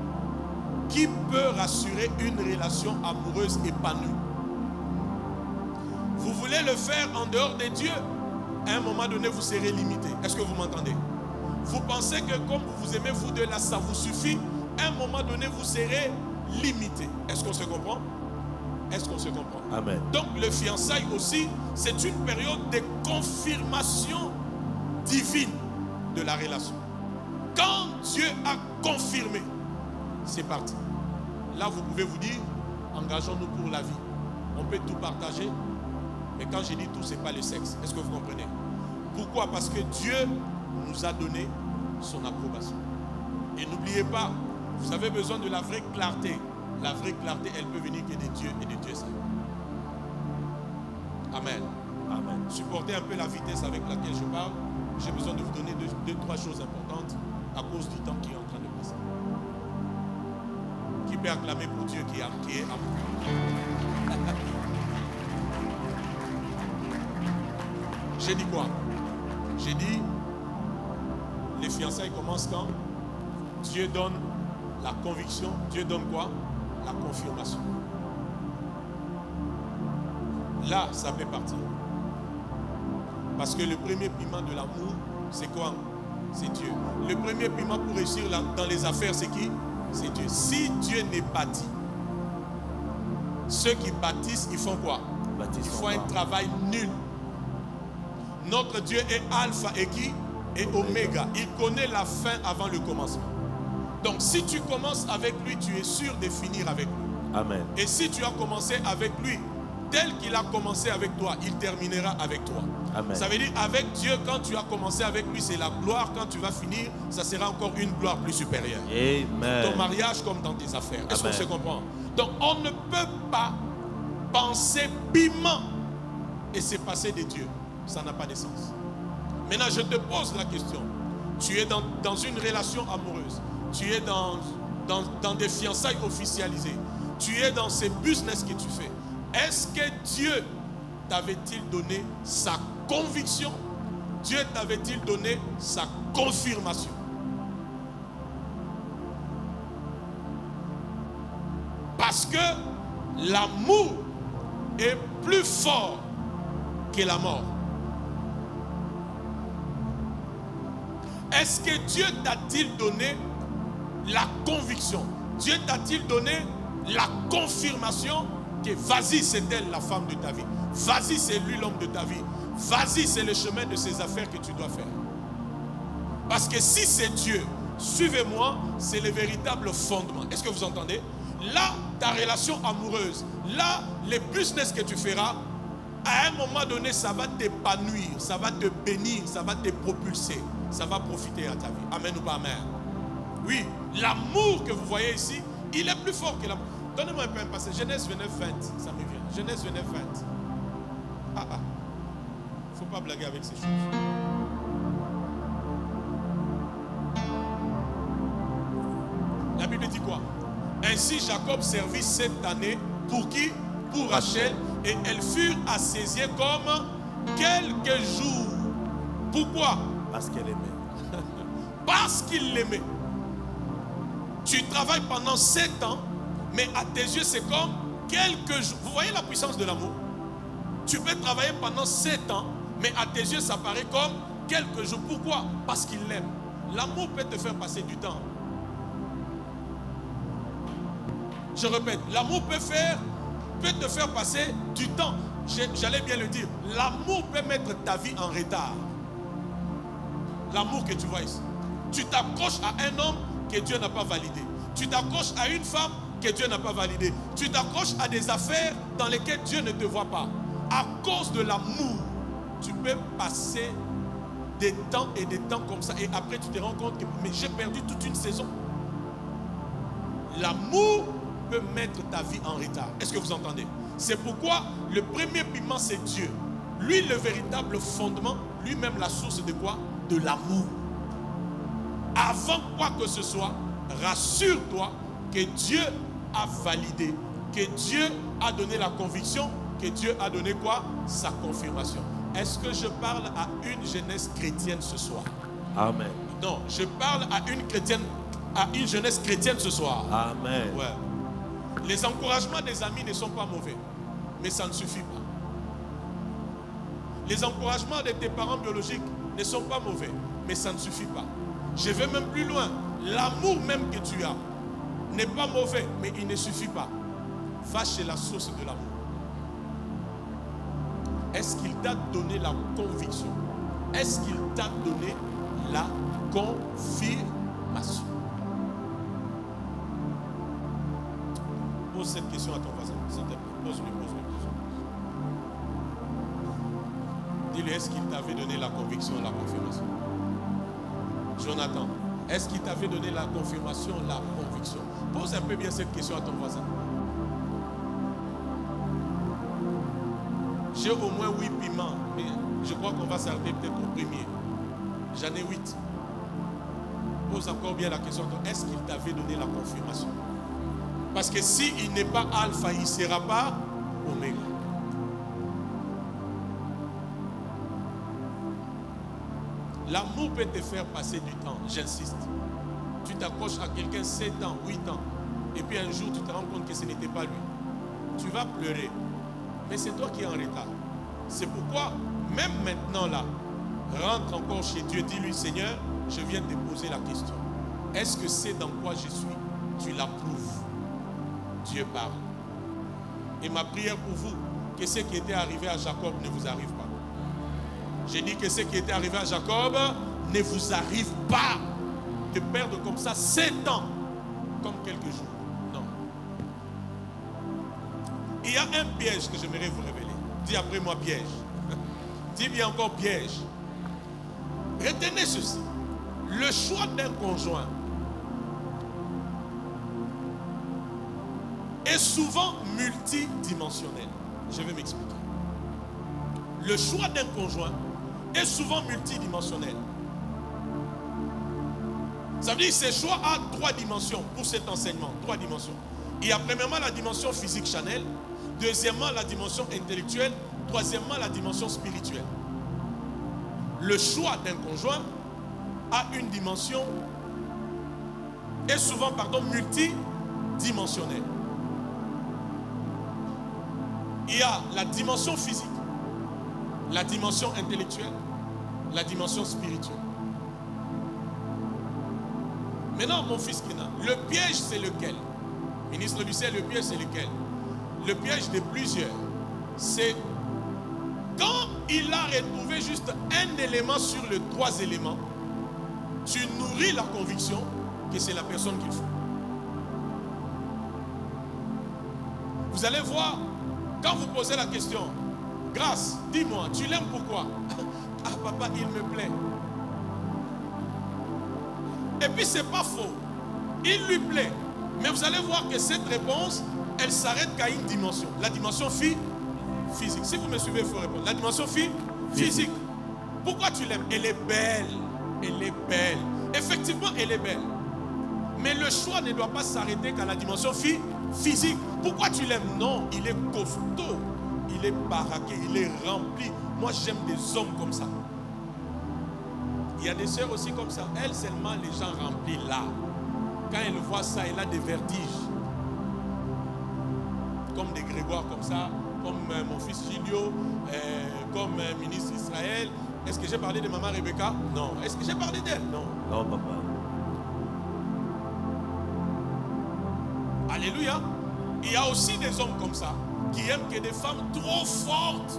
qui peut rassurer une relation amoureuse épanouie. Vous voulez le faire en dehors de Dieu, à un moment donné, vous serez limité. Est-ce que vous m'entendez? Vous pensez que comme vous aimez vous deux là, ça vous suffit. À un moment donné, vous serez limité. Est-ce qu'on se comprend? Est-ce qu'on se comprend? Amen. Donc le fiançailles aussi, c'est une période de confirmation divine de la relation. Quand Dieu a confirmé, c'est parti. Là, vous pouvez vous dire, engageons-nous pour la vie. On peut tout partager, mais quand je dis tout, ce n'est pas le sexe. Est-ce que vous comprenez? Pourquoi? Parce que Dieu nous a donné son approbation. Et n'oubliez pas, vous avez besoin de la vraie clarté. La vraie clarté, elle peut venir que de Dieu et de Dieu seul. Amen. Amen. Supportez un peu la vitesse avec laquelle je parle. J'ai besoin de vous donner deux, trois choses importantes à cause du temps qui est en train de passer. Qui peut acclamer pour Dieu qui est amour? J'ai dit quoi? J'ai dit, les fiançailles commencent quand? Dieu donne la conviction. Dieu donne quoi? La confirmation. Là, ça peut partir. Parce que le premier piment de l'amour, c'est quoi? C'est Dieu. Le premier piment pour réussir dans les affaires, c'est qui? C'est Dieu. Si Dieu n'est bâti, ceux qui bâtissent, ils font quoi? Ils font un travail nul. Notre Dieu est alpha et qui? Et oméga. Il connaît la fin avant le commencement. Donc si tu commences avec lui, tu es sûr de finir avec lui. Amen. Et si tu as commencé avec lui, tel qu'il a commencé avec toi, il terminera avec toi. Amen. Ça veut dire avec Dieu, quand tu as commencé avec lui, c'est la gloire. Quand tu vas finir, ça sera encore une gloire plus supérieure. Amen. Dans ton mariage comme dans tes affaires. Est-ce qu'on se comprend? Donc on ne peut pas penser piment et se passer de Dieu. Ça n'a pas de sens. Maintenant, je te pose la question. Tu es dans une relation amoureuse. Tu es dans des fiançailles officialisées. Tu es dans ces business que tu fais. Est-ce que Dieu t'avait-il donné sa conviction? Dieu t'avait-il donné sa confirmation? Parce que l'amour est plus fort que la mort. Est-ce que Dieu t'a-t-il donné la conviction? Dieu t'a-t-il donné la confirmation que vas-y, c'est elle la femme de ta vie. Vas-y, c'est lui l'homme de ta vie. Vas-y, c'est le chemin de ces affaires que tu dois faire. Parce que si c'est Dieu, suivez-moi, c'est le véritable fondement. Est-ce que vous entendez? Là, ta relation amoureuse, là, les business que tu feras, à un moment donné, ça va t'épanouir, ça va te bénir, ça va te propulser, ça va profiter à ta vie. Amen ou pas amen? Oui, l'amour que vous voyez ici, il est plus fort que l'amour. Donnez-moi un peu un passage. Genèse 29, 20, ça me vient. Genèse 29, 20. Il ne faut pas blaguer avec ces choses. La Bible dit quoi? Ainsi Jacob servit 7 années pour qui? Pour Rachel. Et elles furent assasiées comme quelques jours. Pourquoi? Parce qu'elle aimait. Parce qu'il l'aimait. Tu travailles pendant 7 ans, mais à tes yeux c'est comme quelques jours. Vous voyez la puissance de l'amour? Tu peux travailler pendant 7 ans, mais à tes yeux ça paraît comme quelques jours. Pourquoi? Parce qu'il l'aime. L'amour peut te faire passer du temps. Je répète, l'amour peut te faire passer du temps. J'allais bien le dire. L'amour peut mettre ta vie en retard. L'amour que tu vois ici. Tu t'accroches à un homme que Dieu n'a pas validé. Tu t'accroches à une femme que Dieu n'a pas validée. Tu t'accroches à des affaires dans lesquelles Dieu ne te voit pas. À cause de l'amour, tu peux passer des temps et des temps comme ça. Et après, tu te rends compte que mais j'ai perdu toute une saison. L'amour peut mettre ta vie en retard. Est-ce que vous entendez? C'est pourquoi le premier piment, c'est Dieu. Lui, le véritable fondement, lui-même la source de quoi? De l'amour. Avant quoi que ce soit, rassure-toi que Dieu a validé, que Dieu a donné la conviction, que Dieu a donné quoi? Sa confirmation. Est-ce que je parle à une jeunesse chrétienne ce soir? Amen. Non, je parle à une jeunesse chrétienne ce soir. Amen. Ouais. Les encouragements des amis ne sont pas mauvais, mais ça ne suffit pas. Les encouragements de tes parents biologiques ne sont pas mauvais, mais ça ne suffit pas. Je vais même plus loin. L'amour même que tu as n'est pas mauvais, mais il ne suffit pas. Va chez la source de l'amour. Est-ce qu'il t'a donné la conviction? Est-ce qu'il t'a donné la confirmation? Pose cette question à ton voisin. S'il te plaît. Pose-lui. Dis-lui, est-ce qu'il t'avait donné la conviction, la confirmation? Jonathan, est-ce qu'il t'avait donné la confirmation, la conviction? Pose un peu bien cette question à ton voisin. J'ai au moins 8 piments, mais je crois qu'on va s'arrêter peut-être au premier. J'en ai 8. Pose encore bien la question, est-ce qu'il t'avait donné la confirmation? Parce que s'il n'est pas alpha, il ne sera pas oméga. L'amour peut te faire passer du temps, j'insiste. Tu t'accroches à quelqu'un 7 ans, 8 ans, et puis un jour tu te rends compte que ce n'était pas lui. Tu vas pleurer, mais c'est toi qui es en retard. C'est pourquoi, même maintenant là, rentre encore chez Dieu, dis-lui, Seigneur, je viens te poser la question. Est-ce que c'est dans quoi je suis? Tu l'approuves. Dieu parle. Et ma prière pour vous, que ce qui était arrivé à Jacob ne vous arrive pas. J'ai dit que ce qui était arrivé à Jacob ne vous arrive pas de perdre comme ça 7 ans, comme quelques jours. Non. Il y a un piège que j'aimerais vous révéler. Dis après moi piège. Dis bien encore piège. Retenez ceci. Le choix d'un conjoint est souvent multidimensionnel. Je vais m'expliquer. Le choix d'un conjoint est souvent multidimensionnel. Ça veut dire que ce choix a 3 dimensions pour cet enseignement. 3 dimensions. Il y a premièrement la dimension physique charnelle, deuxièmement la dimension intellectuelle, troisièmement la dimension spirituelle. Le choix d'un conjoint a une dimension, est souvent multidimensionnelle. Il y a la dimension physique, la dimension intellectuelle, la dimension spirituelle. Maintenant, mon fils Kena, le piège c'est lequel? Ministre du ciel, le piège c'est lequel? Le piège de plusieurs, c'est quand il a retrouvé juste un élément sur les 3 éléments, tu nourris la conviction que c'est la personne qu'il faut. Vous allez voir, quand vous posez la question, Grâce, dis-moi, tu l'aimes pourquoi? Ah papa, il me plaît. Et puis c'est pas faux. Il lui plaît. Mais vous allez voir que cette réponse, elle s'arrête qu'à une dimension. La dimension physique. Si vous me suivez, il faut répondre. La dimension physique. Pourquoi tu l'aimes? Elle est belle. Elle est belle. Effectivement, elle est belle. Mais le choix ne doit pas s'arrêter qu'à la dimension physique. Pourquoi tu l'aimes? Non, il est costaud. Il est baraqué. Il est rempli. Moi, j'aime des hommes comme ça. Il y a des sœurs aussi comme ça. Elles, seulement les gens remplis là. Quand elle voit ça, elle a des vertiges. Comme des Grégoire comme ça, comme mon fils Gilio, comme ministre Israël. Est-ce que j'ai parlé de maman Rebecca? Non. Est-ce que j'ai parlé d'elle? Non. Non, papa. Alléluia. Il y a aussi des hommes comme ça qui aiment que des femmes trop fortes.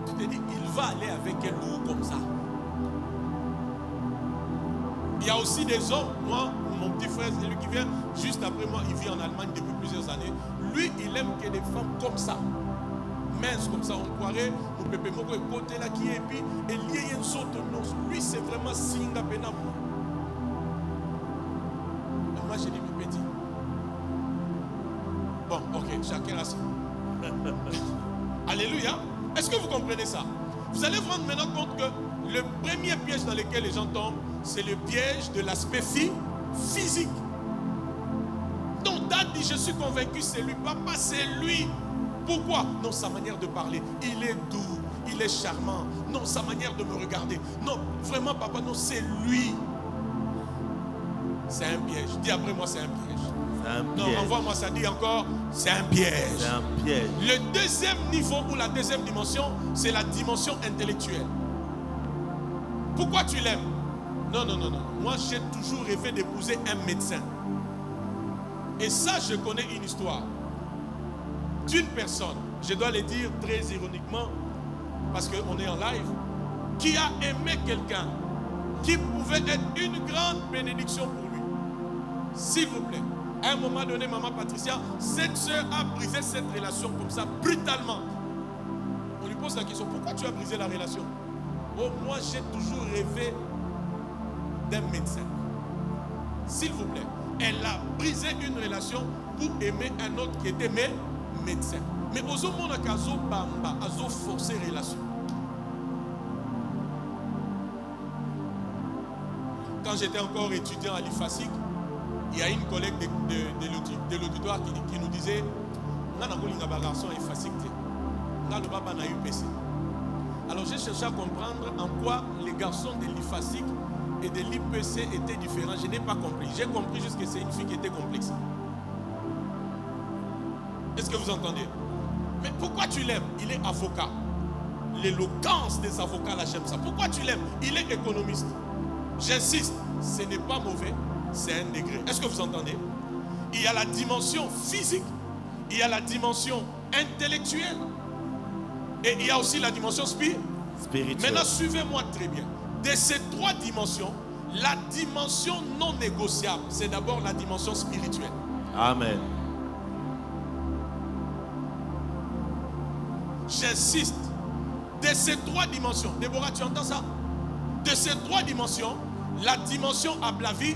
Tu te dis, il va aller avec elle ou comme ça. Il y a aussi des hommes, moi, mon petit frère, c'est lui qui vient juste après moi, il vit en Allemagne depuis plusieurs années. Lui, il aime que des femmes comme ça, minces comme ça, on croirait, on peut pas me côté là qui est, et puis, il y a une sorte de nom. Lui, c'est vraiment Singa Benam. Moi, j'ai dit, mes petits. Bon, ok, chacun a ça. Alléluia. Est-ce que vous comprenez ça? Vous allez vous rendre maintenant compte que le premier piège dans lequel les gens tombent, c'est le piège de l'aspect physique. Ton dad dit, je suis convaincu, c'est lui. Papa, c'est lui. Pourquoi? Non, sa manière de parler. Il est doux, il est charmant. Non, sa manière de me regarder. Non, vraiment, papa, non, c'est lui. C'est un piège. Dis après moi, c'est un piège. Non, envoie-moi ça, dit encore, c'est un piège. C'est un piège. Le deuxième niveau ou la deuxième dimension, c'est la dimension intellectuelle. Pourquoi tu l'aimes? Non. Moi, j'ai toujours rêvé d'épouser un médecin. Et ça, je connais une histoire d'une personne, je dois le dire très ironiquement, parce qu'on est en live, qui a aimé quelqu'un qui pouvait être une grande bénédiction pour lui. S'il vous plaît. À un moment donné, maman Patricia, cette soeur a brisé cette relation comme ça, brutalement. On lui pose la question, pourquoi tu as brisé la relation? Oh, moi j'ai toujours rêvé d'un médecin. S'il vous plaît. Elle a brisé une relation pour aimer un autre qui était médecin. Mais aux hommes, on a qu'azo bamba, azo forcer relation. Quand j'étais encore étudiant à l'IFASIC, il y a une collègue de l'auditoire qui nous disait, on a un garçon à l'IFASIC, on a le baba na UPC. Alors j'ai cherché à comprendre en quoi les garçons de l'IFASIC et de l'IPC étaient différents. Je n'ai pas compris. J'ai compris juste que c'est une fille qui était complexe. Est-ce que vous entendez? Mais pourquoi tu l'aimes? Il est avocat. L'éloquence des avocats, là, j'aime ça. Pourquoi tu l'aimes? Il est économiste. J'insiste, ce n'est pas mauvais, c'est un degré. Est-ce que vous entendez? Il y a la dimension physique, il y a la dimension intellectuelle et il y a aussi la dimension spirituelle. Maintenant, suivez-moi très bien. De ces trois dimensions, la dimension non négociable, c'est d'abord la dimension spirituelle. Amen. J'insiste. De ces trois dimensions, Déborah, tu entends ça? De ces trois dimensions, la dimension à la vie,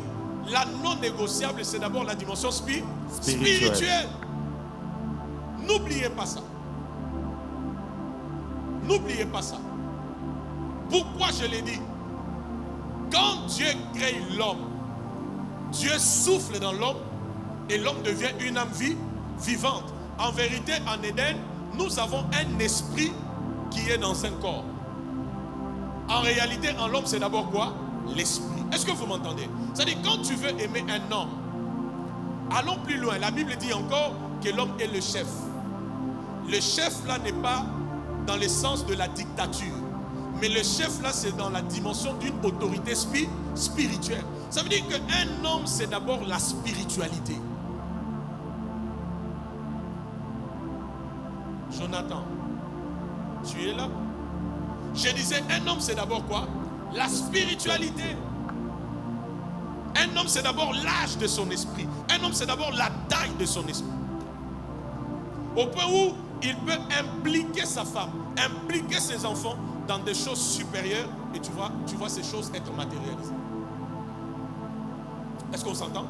la non négociable, c'est d'abord la dimension spirituelle. N'oubliez pas ça. N'oubliez pas ça. Pourquoi je l'ai dit? Quand Dieu crée l'homme, Dieu souffle dans l'homme et l'homme devient une âme vivante. En vérité, en Éden, nous avons un esprit qui est dans un corps. En réalité, en l'homme, c'est d'abord quoi? L'esprit. Est-ce que vous m'entendez? C'est-à-dire, quand tu veux aimer un homme, allons plus loin. La Bible dit encore que l'homme est le chef. Le chef, là, n'est pas dans le sens de la dictature. Mais le chef, là, c'est dans la dimension d'une autorité spirituelle. Ça veut dire qu'un homme, c'est d'abord la spiritualité. Jonathan, tu es là? Je disais, un homme, c'est d'abord quoi? La spiritualité. Un homme, c'est d'abord l'âge de son esprit. Un homme, c'est d'abord la taille de son esprit. Au point où il peut impliquer sa femme, impliquer ses enfants dans des choses supérieures, et tu vois ces choses être matérialisées. Est-ce qu'on s'entend?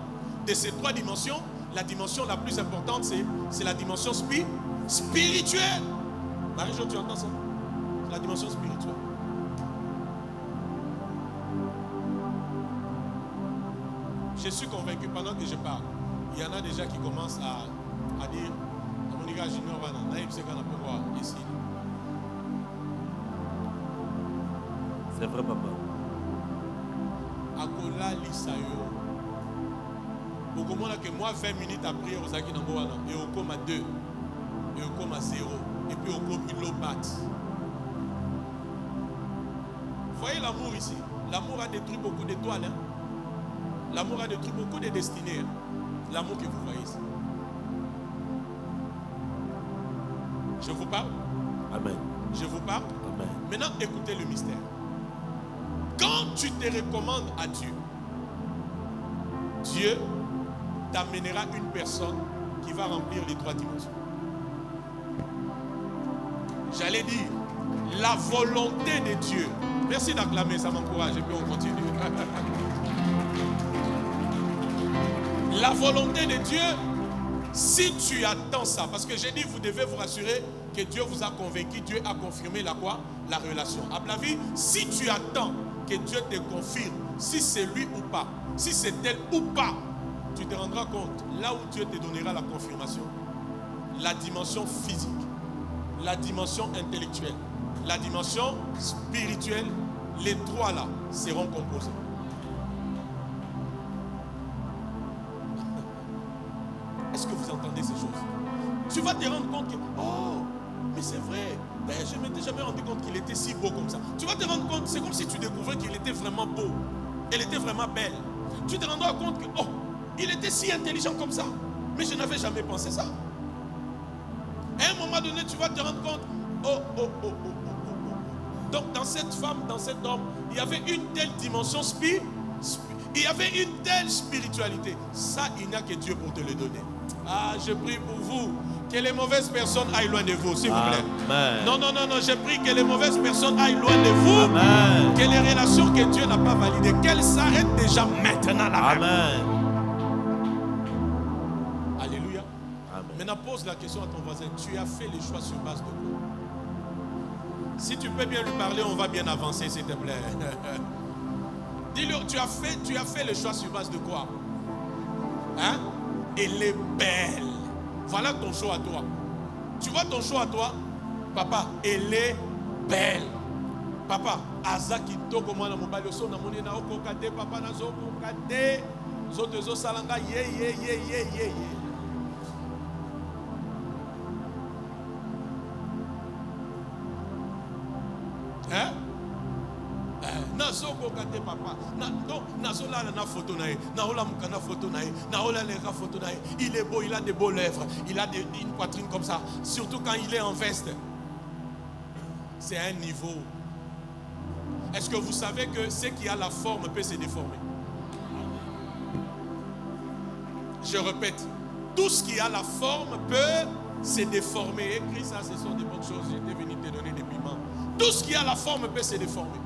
De ces trois dimensions, la dimension la plus importante, c'est la dimension spirituelle. Marie-Jo, tu entends ça? La dimension spirituelle. Je suis convaincu pendant que je parle, il y en a déjà qui commencent à dire ici. C'est vrai, papa. Akola lisayo. Au moment que moi 20 minutes après aux Aki Namboana et au coma 2 et au coma 0 et puis au coma une bat. Voyez l'amour ici. L'amour a détruit beaucoup d'étoiles. Hein? L'amour a détruit beaucoup de destinées. Hein? L'amour que vous voyez ici. Je vous parle. Amen. Je vous parle. Amen. Maintenant, écoutez le mystère. Quand tu te recommandes à Dieu, Dieu t'amènera une personne qui va remplir les trois dimensions. J'allais dire, la volonté de Dieu. Merci d'acclamer, ça m'encourage et puis on continue. La volonté de Dieu, si tu attends ça, parce que j'ai dit, vous devez vous rassurer que Dieu vous a convaincu, Dieu a confirmé la quoi? La relation. À la vie, si tu attends que Dieu te confirme si c'est lui ou pas, si c'est elle ou pas, tu te rendras compte, là où Dieu te donnera la confirmation, la dimension physique, la dimension intellectuelle, la dimension spirituelle, les trois là seront composés. Est-ce que vous entendez ces choses? Tu vas te rendre compte que, oh, mais c'est vrai, je ne m'étais jamais rendu compte qu'il était si beau comme ça. Tu vas te rendre compte, c'est comme si tu découvrais qu'il était vraiment beau. Elle était vraiment belle. Tu te rendras compte que, oh, il était si intelligent comme ça. Mais je n'avais jamais pensé ça. À un moment donné, tu vas te rendre compte, oh. Donc dans cette femme, dans cet homme, il y avait une telle dimension il y avait une telle spiritualité. Ça, il n'y a que Dieu pour te le donner. Ah, je prie pour vous. Que les mauvaises personnes aillent loin de vous, s'il vous plaît. Amen. Non, je prie que les mauvaises personnes aillent loin de vous. Amen. Que les relations que Dieu n'a pas validées, qu'elles s'arrêtent déjà maintenant là. Amen. Alléluia. Amen. Maintenant, pose la question à ton voisin. Tu as fait les choix sur base de quoi? Si tu peux bien lui parler, on va bien avancer, s'il te plaît. Dis-lui, tu as fait le choix sur base de quoi? Hein? Elle est belle. Voilà ton choix à toi. Tu vois ton choix à toi? Papa, elle est belle. Papa, Azaki toko mwana mobali oso na moni na okokate papa na zo kokate. Zote zo salanga ye. Hein? Nazo kokate papa. Nazo la na photo nae. Na ola mukana photo nae. Na ola leka photo nae. Il est beau, il a des beaux lèvres. Il a une poitrine comme ça. Surtout quand il est en veste. C'est un niveau. Est-ce que vous savez que ce qui a la forme peut se déformer? Je répète. Tout ce qui a la forme peut se déformer. Écris ça, ce sont des bonnes choses. J'étais venu te donner des piments. Tout ce qui a la forme peut se déformer.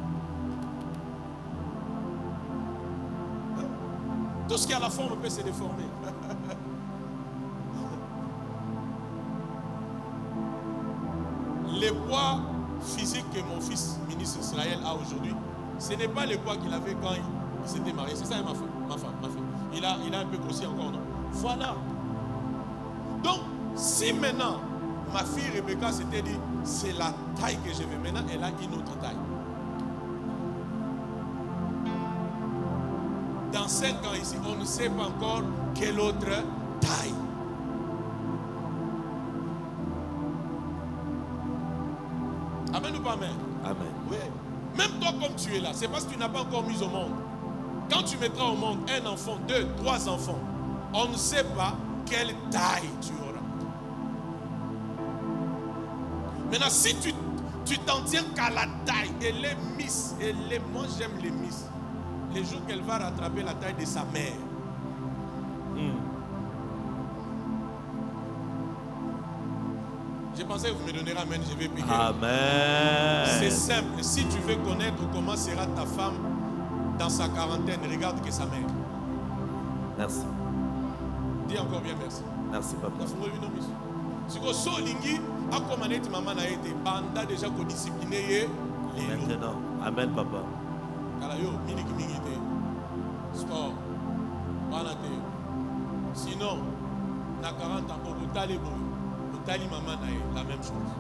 Tout ce qui a la forme peut se déformer. Le poids physique que mon fils ministre Israël a aujourd'hui, ce n'est pas le poids qu'il avait quand il s'était marié. C'est ça, ma femme. Il a un peu grossi encore, non? Voilà. Donc, si maintenant, ma fille Rebecca s'était dit, c'est la taille que je veux, maintenant elle a une autre taille. Dans 5 ans ici, on ne sait pas encore quelle autre taille. Amen ou pas amen? Amen. Oui. Même toi comme tu es là, c'est parce que tu n'as pas encore mis au monde. Quand tu mettras au monde un enfant, 2, 3 enfants, on ne sait pas quelle taille tu auras. Maintenant, si tu t'en tiens qu'à la taille, elle est Miss, moi j'aime les Miss. Les jours qu'elle va rattraper la taille de sa mère. J'ai pensé que vous me donnerez amen, je vais prier. Amen. C'est simple. Si tu veux connaître comment sera ta femme dans sa quarantaine, regarde que sa mère. Merci. Dis encore bien merci. Merci, papa. Si vous solingi, à comment est maman a été, banda déjà qu'on discipliné. Maintenant. Amen, papa. Sport. Sinon, na 40 ans, au Tali maman la même chose.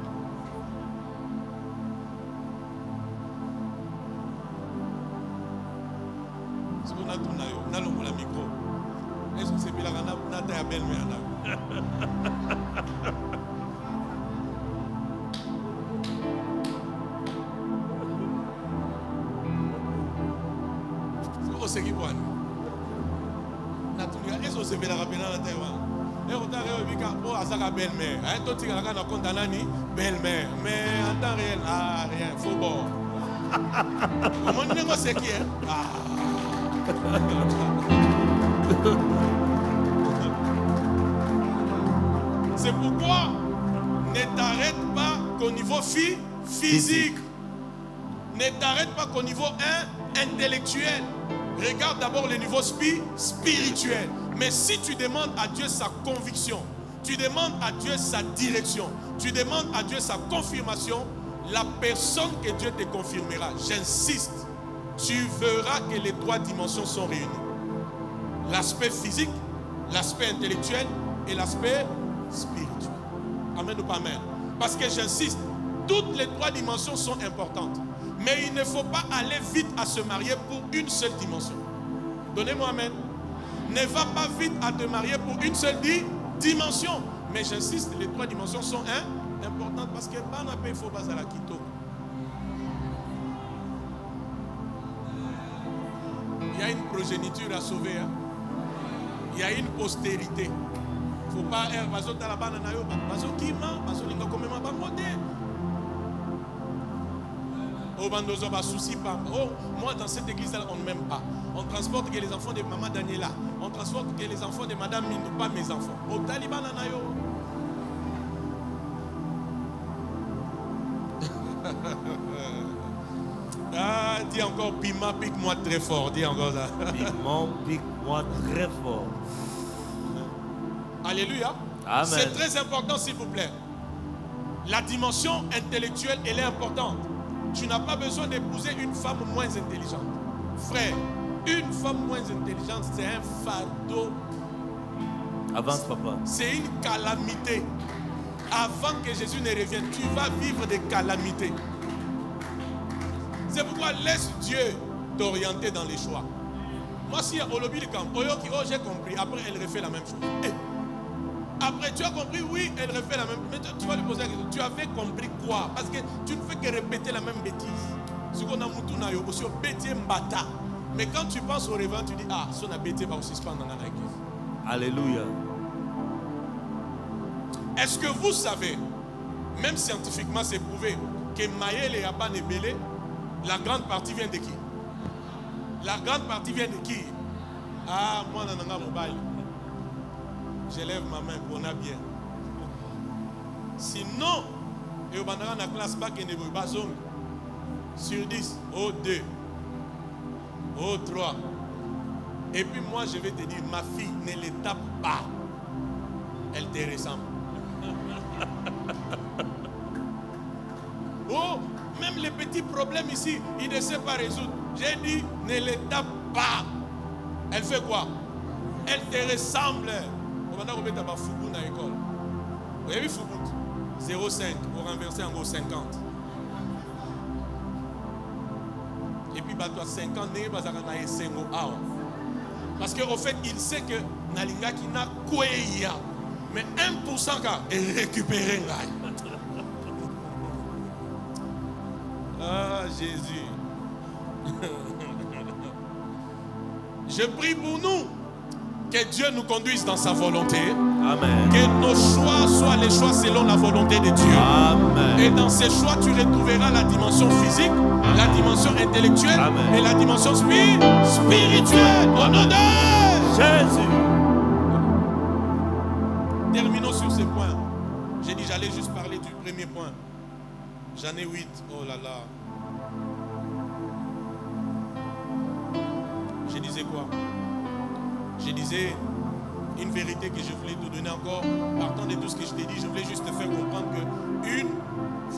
Si on a tourné, on a le micro. Est-ce que c'est bien la taille belle-mère? C'est qui pour nous? Est-ce que c'est bien la rappeler dans la taille? Et on t'a réussi à sa belle-mère. Un tout petit gars qui a condamné belle-mère. Mais en temps réel, rien, faux bord. Comment on dit c'est qui? C'est pourquoi ne t'arrête pas qu'au niveau physique. Ne t'arrête pas qu'au niveau intellectuel. Regarde d'abord le niveau spirituel. Mais si tu demandes à Dieu sa conviction, tu demandes à Dieu sa direction, tu demandes à Dieu sa confirmation, la personne que Dieu te confirmera, j'insiste, tu verras que les 3 dimensions sont réunies. l'aspect physique, l'aspect intellectuel et l'aspect spirituel. Amen ou pas amen? Parce que j'insiste, toutes les trois dimensions sont importantes. Mais il ne faut pas aller vite à se marier pour une seule dimension. Donnez-moi amen. Ne va pas vite à te marier pour une seule dimension. Mais j'insiste, les trois dimensions sont importantes parce que il faut pas à la quito. Il y a une progéniture à sauver. Hein. Il y a une postérité. Il ne faut pas être moi dans cette église on ne m'aime pas. On transporte que les enfants de maman Daniela. On transporte que les enfants de madame Mindo, pas mes enfants. Au Taliban Nanayo. Ah, dis encore piment pique-moi très fort. Dis encore ça. Piment pique-moi très fort. Alléluia. Amen. C'est très important s'il vous plaît. La dimension intellectuelle, elle est importante. Tu n'as pas besoin d'épouser une femme moins intelligente. Frère, une femme moins intelligente, c'est un fardeau. Avance, papa. C'est une calamité. Avant que Jésus ne revienne, tu vas vivre des calamités. C'est pourquoi laisse Dieu t'orienter dans les choix. Moi, si Olobi le camp, j'ai compris. Après, elle refait la même chose. Et après, tu as compris, oui, elle refait la même chose. Mais tu vas lui poser la question. Tu avais compris quoi? Parce que tu ne fais que répéter la même bêtise. Ce qu'on a moutou na yo, aussi au bêtier mbata. Mais quand tu penses au révérend, tu dis, ah, son a bêtier va aussi se prendre dans la église. Alléluia. Est-ce que vous savez, même scientifiquement c'est prouvé, que Maël et Abba Nebele, la grande partie vient de qui? La grande partie vient de qui? Ah, moi, nananga mobile. J'élève ma main pour on a bien. Sinon, et au bandara na classe bac et nebo bazong sur 10, au 2, au 3. Et puis moi je vais te dire, ma fille, ne les tape pas. Elle te ressemble. Oh, même les petits problèmes ici, il ne sait pas résoudre. J'ai dit, ne les tape pas. Elle fait quoi? Elle te ressemble. On va remettre à Foubou dans l'école. Vous avez vu Foubou? 0,5 pour renverser en gros 50. Et puis, bah, toi, 50 n'est pas à parce qu'au fait, il sait que Nalinga qui n'a quoi. Mais 1% est récupéré. Ah, Jésus. Je prie pour nous que Dieu nous conduise dans sa volonté. Amen. Que nos choix soient les choix selon la volonté de Dieu. Amen. Et dans ces choix, tu retrouveras la dimension physique, la dimension intellectuelle. Amen. Et la dimension spirituelle. Au nom de Jésus. Terminons sur ces points. J'ai dit j'allais juste parler du premier point. J'en ai 8. Oh là là. Je disais quoi? Je disais une vérité que je voulais te donner encore. Partant de tout ce que je t'ai dit, je voulais juste te faire comprendre qu'une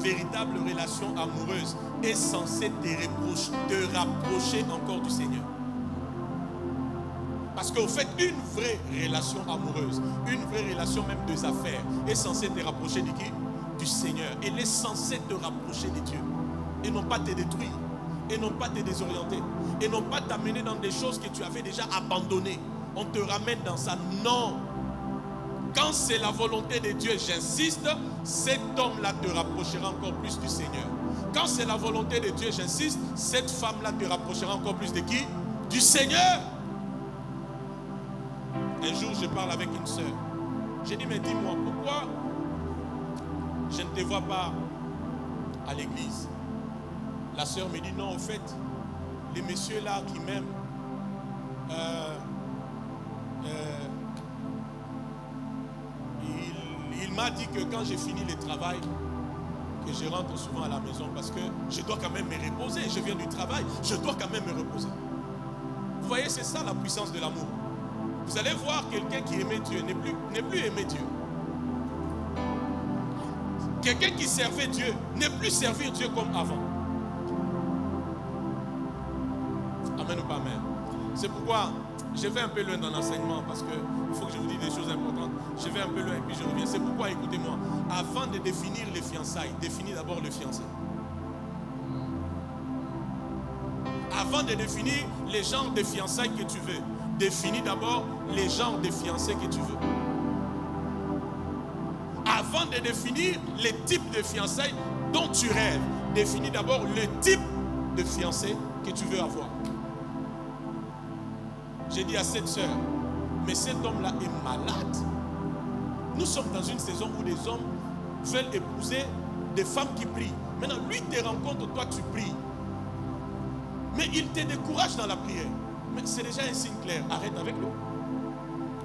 véritable relation amoureuse est censée te rapprocher encore du Seigneur. Parce qu'au fait, une vraie relation amoureuse, une vraie relation même des affaires, est censée te rapprocher de qui? Du Seigneur. Elle est censée te rapprocher de Dieu. Et non pas te détruire. Et non pas te désorienter. Et non pas t'amener dans des choses que tu avais déjà abandonnées. On te ramène dans ça. Non. Quand c'est la volonté de Dieu, j'insiste, cet homme-là te rapprochera encore plus du Seigneur. Quand c'est la volonté de Dieu, j'insiste, cette femme-là te rapprochera encore plus de qui? Du Seigneur. Un jour, je parle avec une sœur. J'ai dit, mais dis-moi, pourquoi je ne te vois pas à l'église? La sœur me dit, non, au fait, les messieurs là qui m'aiment, il m'a dit que quand j'ai fini le travail, que je rentre souvent à la maison parce que je dois quand même me reposer. Je viens du travail, je dois quand même me reposer. Vous voyez, c'est ça la puissance de l'amour. Vous allez voir quelqu'un qui aimait Dieu n'est plus aimé Dieu. Quelqu'un qui servait Dieu n'est plus servir Dieu comme avant. Amen ou pas amen? C'est pourquoi Je vais un peu loin dans l'enseignement parce qu'il faut que je vous dise des choses importantes. Je vais un peu loin et puis je reviens. C'est pourquoi, écoutez-moi, avant de définir les fiançailles, définis d'abord le fiancé. Avant de définir les genres de fiançailles que tu veux, définis d'abord les genres de fiancés que tu veux. Avant de définir les types de fiançailles dont tu rêves, définis d'abord le type de fiancé que tu veux avoir. J'ai dit à cette sœur, mais cet homme-là est malade. Nous sommes dans une saison où des hommes veulent épouser des femmes qui prient. Maintenant, lui te rencontre, toi tu pries. Mais il te décourage dans la prière. Mais c'est déjà un signe clair. Arrête avec lui.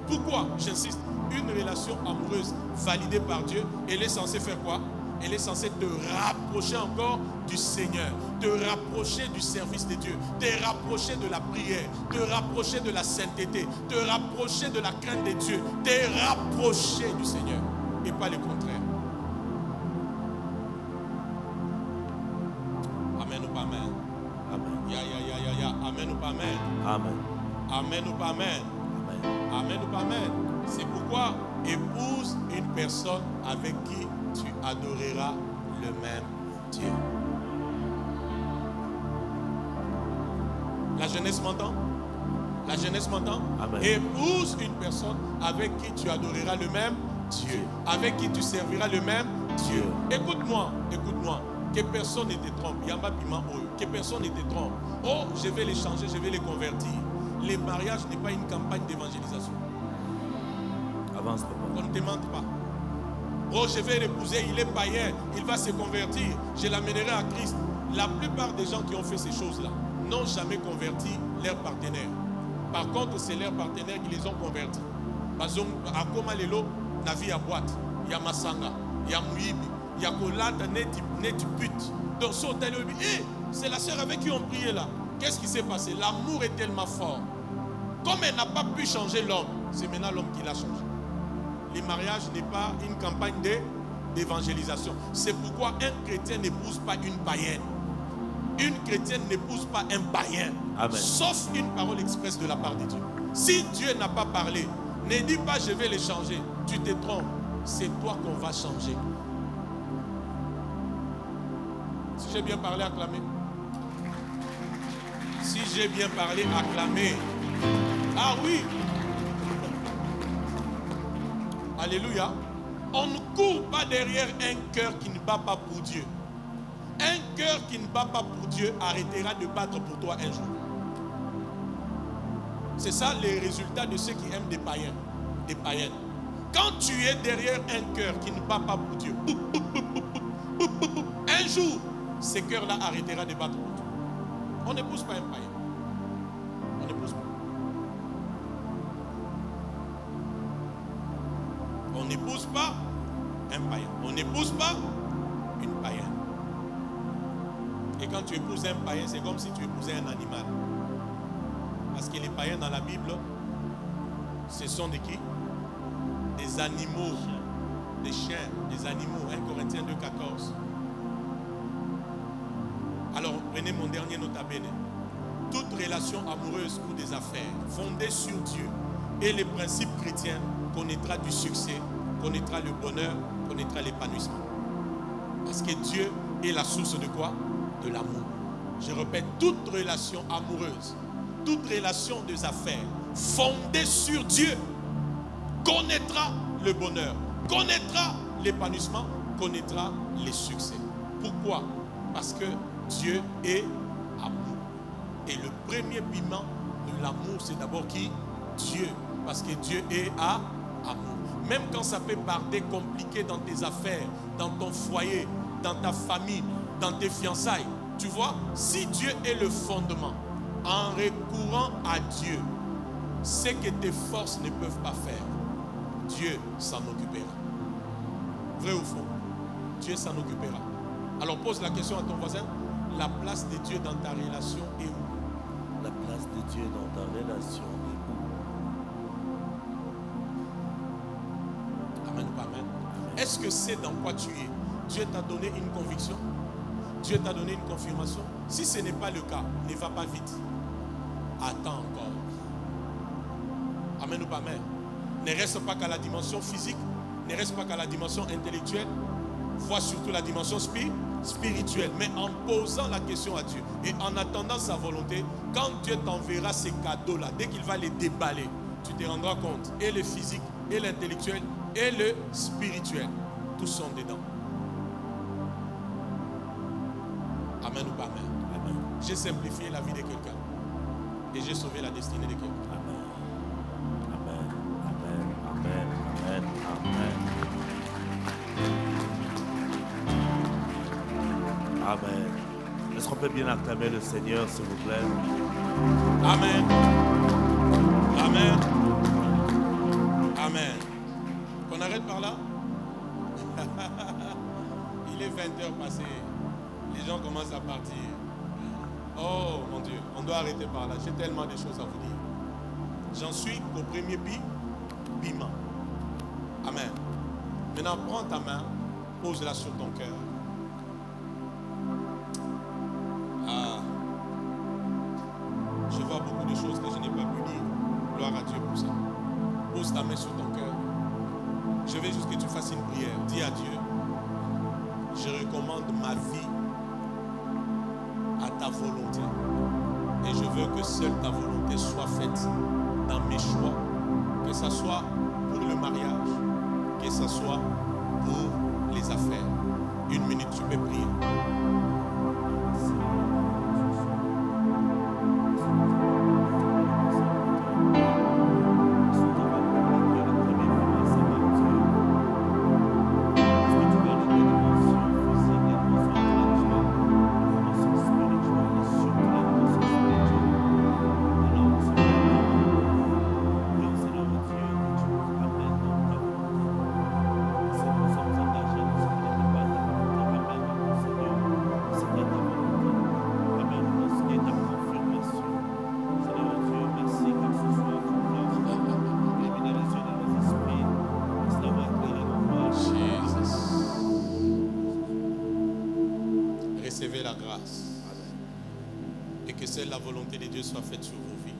Pourquoi? J'insiste. Une relation amoureuse validée par Dieu, elle est censée faire quoi? Elle est censée te rapprocher encore du Seigneur, te rapprocher du service de Dieu, te rapprocher de la prière, te rapprocher de la sainteté, te rapprocher de la crainte de Dieu, te rapprocher du Seigneur et pas le contraire. Amen ou pas amen? Amen. Amen ou pas amen? Amen. Amen ou pas amen? Amen. Amen ou pas amen? C'est pourquoi épouse une personne avec qui tu adoreras le même Dieu. La jeunesse m'entend? La jeunesse m'entend? Amen. Épouse une personne avec qui tu adoreras le même Dieu. Avec qui tu serviras le même Dieu. Écoute-moi, écoute-moi. Que personne ne te trompe. Que personne ne te trompe. Oh, je vais les changer, je vais les convertir. Les mariages n'est pas une campagne d'évangélisation. Avance, papa. On ne te mente pas. Oh, je vais l'épouser, il est païen, il va se convertir, je l'amènerai à Christ. La plupart des gens qui ont fait ces choses-là n'ont jamais converti leur partenaire. Par contre, c'est leurs partenaires qui les ont convertis. Parce à Komalelo, na vie à boîte, il y a Masanga, il y a Mouibi, il y a Kolata, net pute. Donc, c'est la sœur avec qui on priait là. Qu'est-ce qui s'est passé? L'amour est tellement fort. Comme elle n'a pas pu changer l'homme, c'est maintenant l'homme qui l'a changé. Le mariage n'est pas une campagne d'évangélisation. C'est pourquoi un chrétien n'épouse pas une païenne. Une chrétienne n'épouse pas un païen. Amen. Sauf une parole expresse de la part de Dieu. Si Dieu n'a pas parlé, ne dis pas je vais les changer. Tu te trompes. C'est toi qu'on va changer. Si j'ai bien parlé, acclamez. Si j'ai bien parlé, acclamez. Ah oui. Alléluia. On ne court pas derrière un cœur qui ne bat pas pour Dieu. Un cœur qui ne bat pas pour Dieu arrêtera de battre pour toi un jour. C'est ça les résultats de ceux qui aiment des païens, des païennes. Quand tu es derrière un cœur qui ne bat pas pour Dieu, un jour, ce cœur-là arrêtera de battre pour Dieu. On n'épouse pas un païen. On n'épouse pas. On n'épouse pas un païen. On n'épouse pas une païenne. Et quand tu épouses un païen, c'est comme si tu épousais un animal. Parce que les païens dans la Bible, ce sont de qui? Des animaux, des chiens, des animaux. 1 Corinthiens 2,14. Alors, prenez mon dernier nota bene. Toute relation amoureuse ou des affaires fondée sur Dieu et les principes chrétiens connaîtra du succès, connaîtra le bonheur, connaîtra l'épanouissement. Parce que Dieu est la source de quoi? De l'amour. Je répète, toute relation amoureuse, toute relation des affaires fondée sur Dieu connaîtra le bonheur, connaîtra l'épanouissement, connaîtra les succès. Pourquoi? Parce que Dieu est amour. Et le premier piment de l'amour, c'est d'abord qui? Dieu. Parce que Dieu est amour. Même quand ça peut paraître compliqué dans tes affaires, dans ton foyer, dans ta famille, dans tes fiançailles, tu vois, si Dieu est le fondement, en recourant à Dieu, ce que tes forces ne peuvent pas faire, Dieu s'en occupera. Vrai ou faux? Dieu s'en occupera. Alors pose la question à ton voisin, la place de Dieu dans ta relation est où? La place de Dieu dans ta relation est où? Amen ou pas amen? Est-ce que c'est dans quoi tu es? Dieu t'a donné une conviction? Dieu t'a donné une confirmation? Si ce n'est pas le cas, ne va pas vite. Attends encore. Amen ou pas amen? Ne reste pas qu'à la dimension physique, ne reste pas qu'à la dimension intellectuelle, vois surtout la dimension spirituelle, mais en posant la question à Dieu et en attendant sa volonté. Quand Dieu t'enverra ces cadeaux-là, dès qu'il va les déballer, tu te rendras compte, et le physique, et l'intellectuel, et le spirituel, tous sont dedans. Amen ou pas amen? Amen. J'ai simplifié la vie de quelqu'un et j'ai sauvé la destinée de quelqu'un. Amen. Amen. Amen. Amen. Amen. Amen. Est-ce qu'on peut bien acclamer le Seigneur, s'il vous plaît? Amen. Amen. Amen. Qu'on arrête par là? Il est 20h passé. Les gens commencent à partir. Oh mon Dieu, on doit arrêter par là. J'ai tellement de choses à vous dire. J'en suis au premier piment. Amen. Maintenant, prends ta main, pose-la sur ton cœur. Ah. Je vois beaucoup de choses que je n'ai pas pu dire. Gloire à Dieu pour ça. Pose ta main sur ton cœur. Je veux juste que tu fasses une prière. Dis à Dieu, je recommande ma vie à ta volonté. Et je veux que seule ta volonté soit faite dans mes choix. Que ce soit pour le mariage, que ce soit pour les affaires. Une minute, tu peux prier. Recevez la grâce. Et que seule la volonté de Dieu soit faite sur vos vies.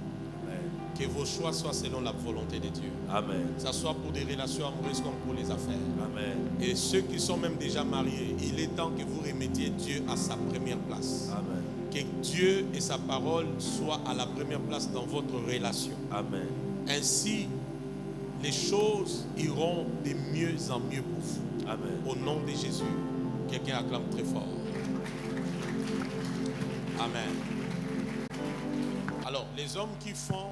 Amen. Que vos choix soient selon la volonté de Dieu. Amen. Que ce soit pour des relations amoureuses comme pour les affaires. Amen. Et ceux qui sont même déjà mariés, il est temps que vous remettiez Dieu à sa première place. Amen. Que Dieu et sa parole soient à la première place dans votre relation. Amen. Ainsi, les choses iront de mieux en mieux pour vous. Amen. Au nom de Jésus, quelqu'un acclame très fort. Amen. Alors, les hommes qui font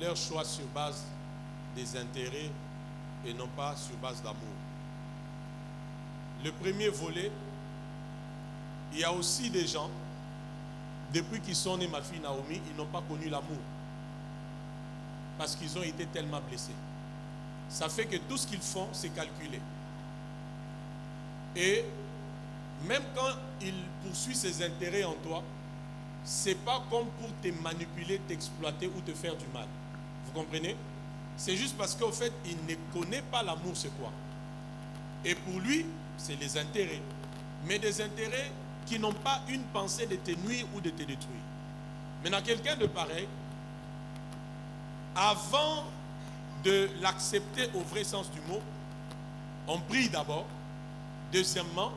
leur choix sur base des intérêts et non pas sur base d'amour. Le premier volet, il y a aussi des gens, depuis qu'ils sont nés, ma fille Naomi, ils n'ont pas connu l'amour. Parce qu'ils ont été tellement blessés. Ça fait que tout ce qu'ils font, c'est calculé. Et même quand il poursuit ses intérêts en toi, ce n'est pas comme pour te manipuler, t'exploiter ou te faire du mal. Vous comprenez? C'est juste parce qu'au fait, il ne connaît pas l'amour, c'est quoi. Et pour lui, c'est les intérêts. Mais des intérêts qui n'ont pas une pensée de te nuire ou de te détruire. Maintenant, quelqu'un de pareil, avant de l'accepter au vrai sens du mot, on prie d'abord. Deuxièmement,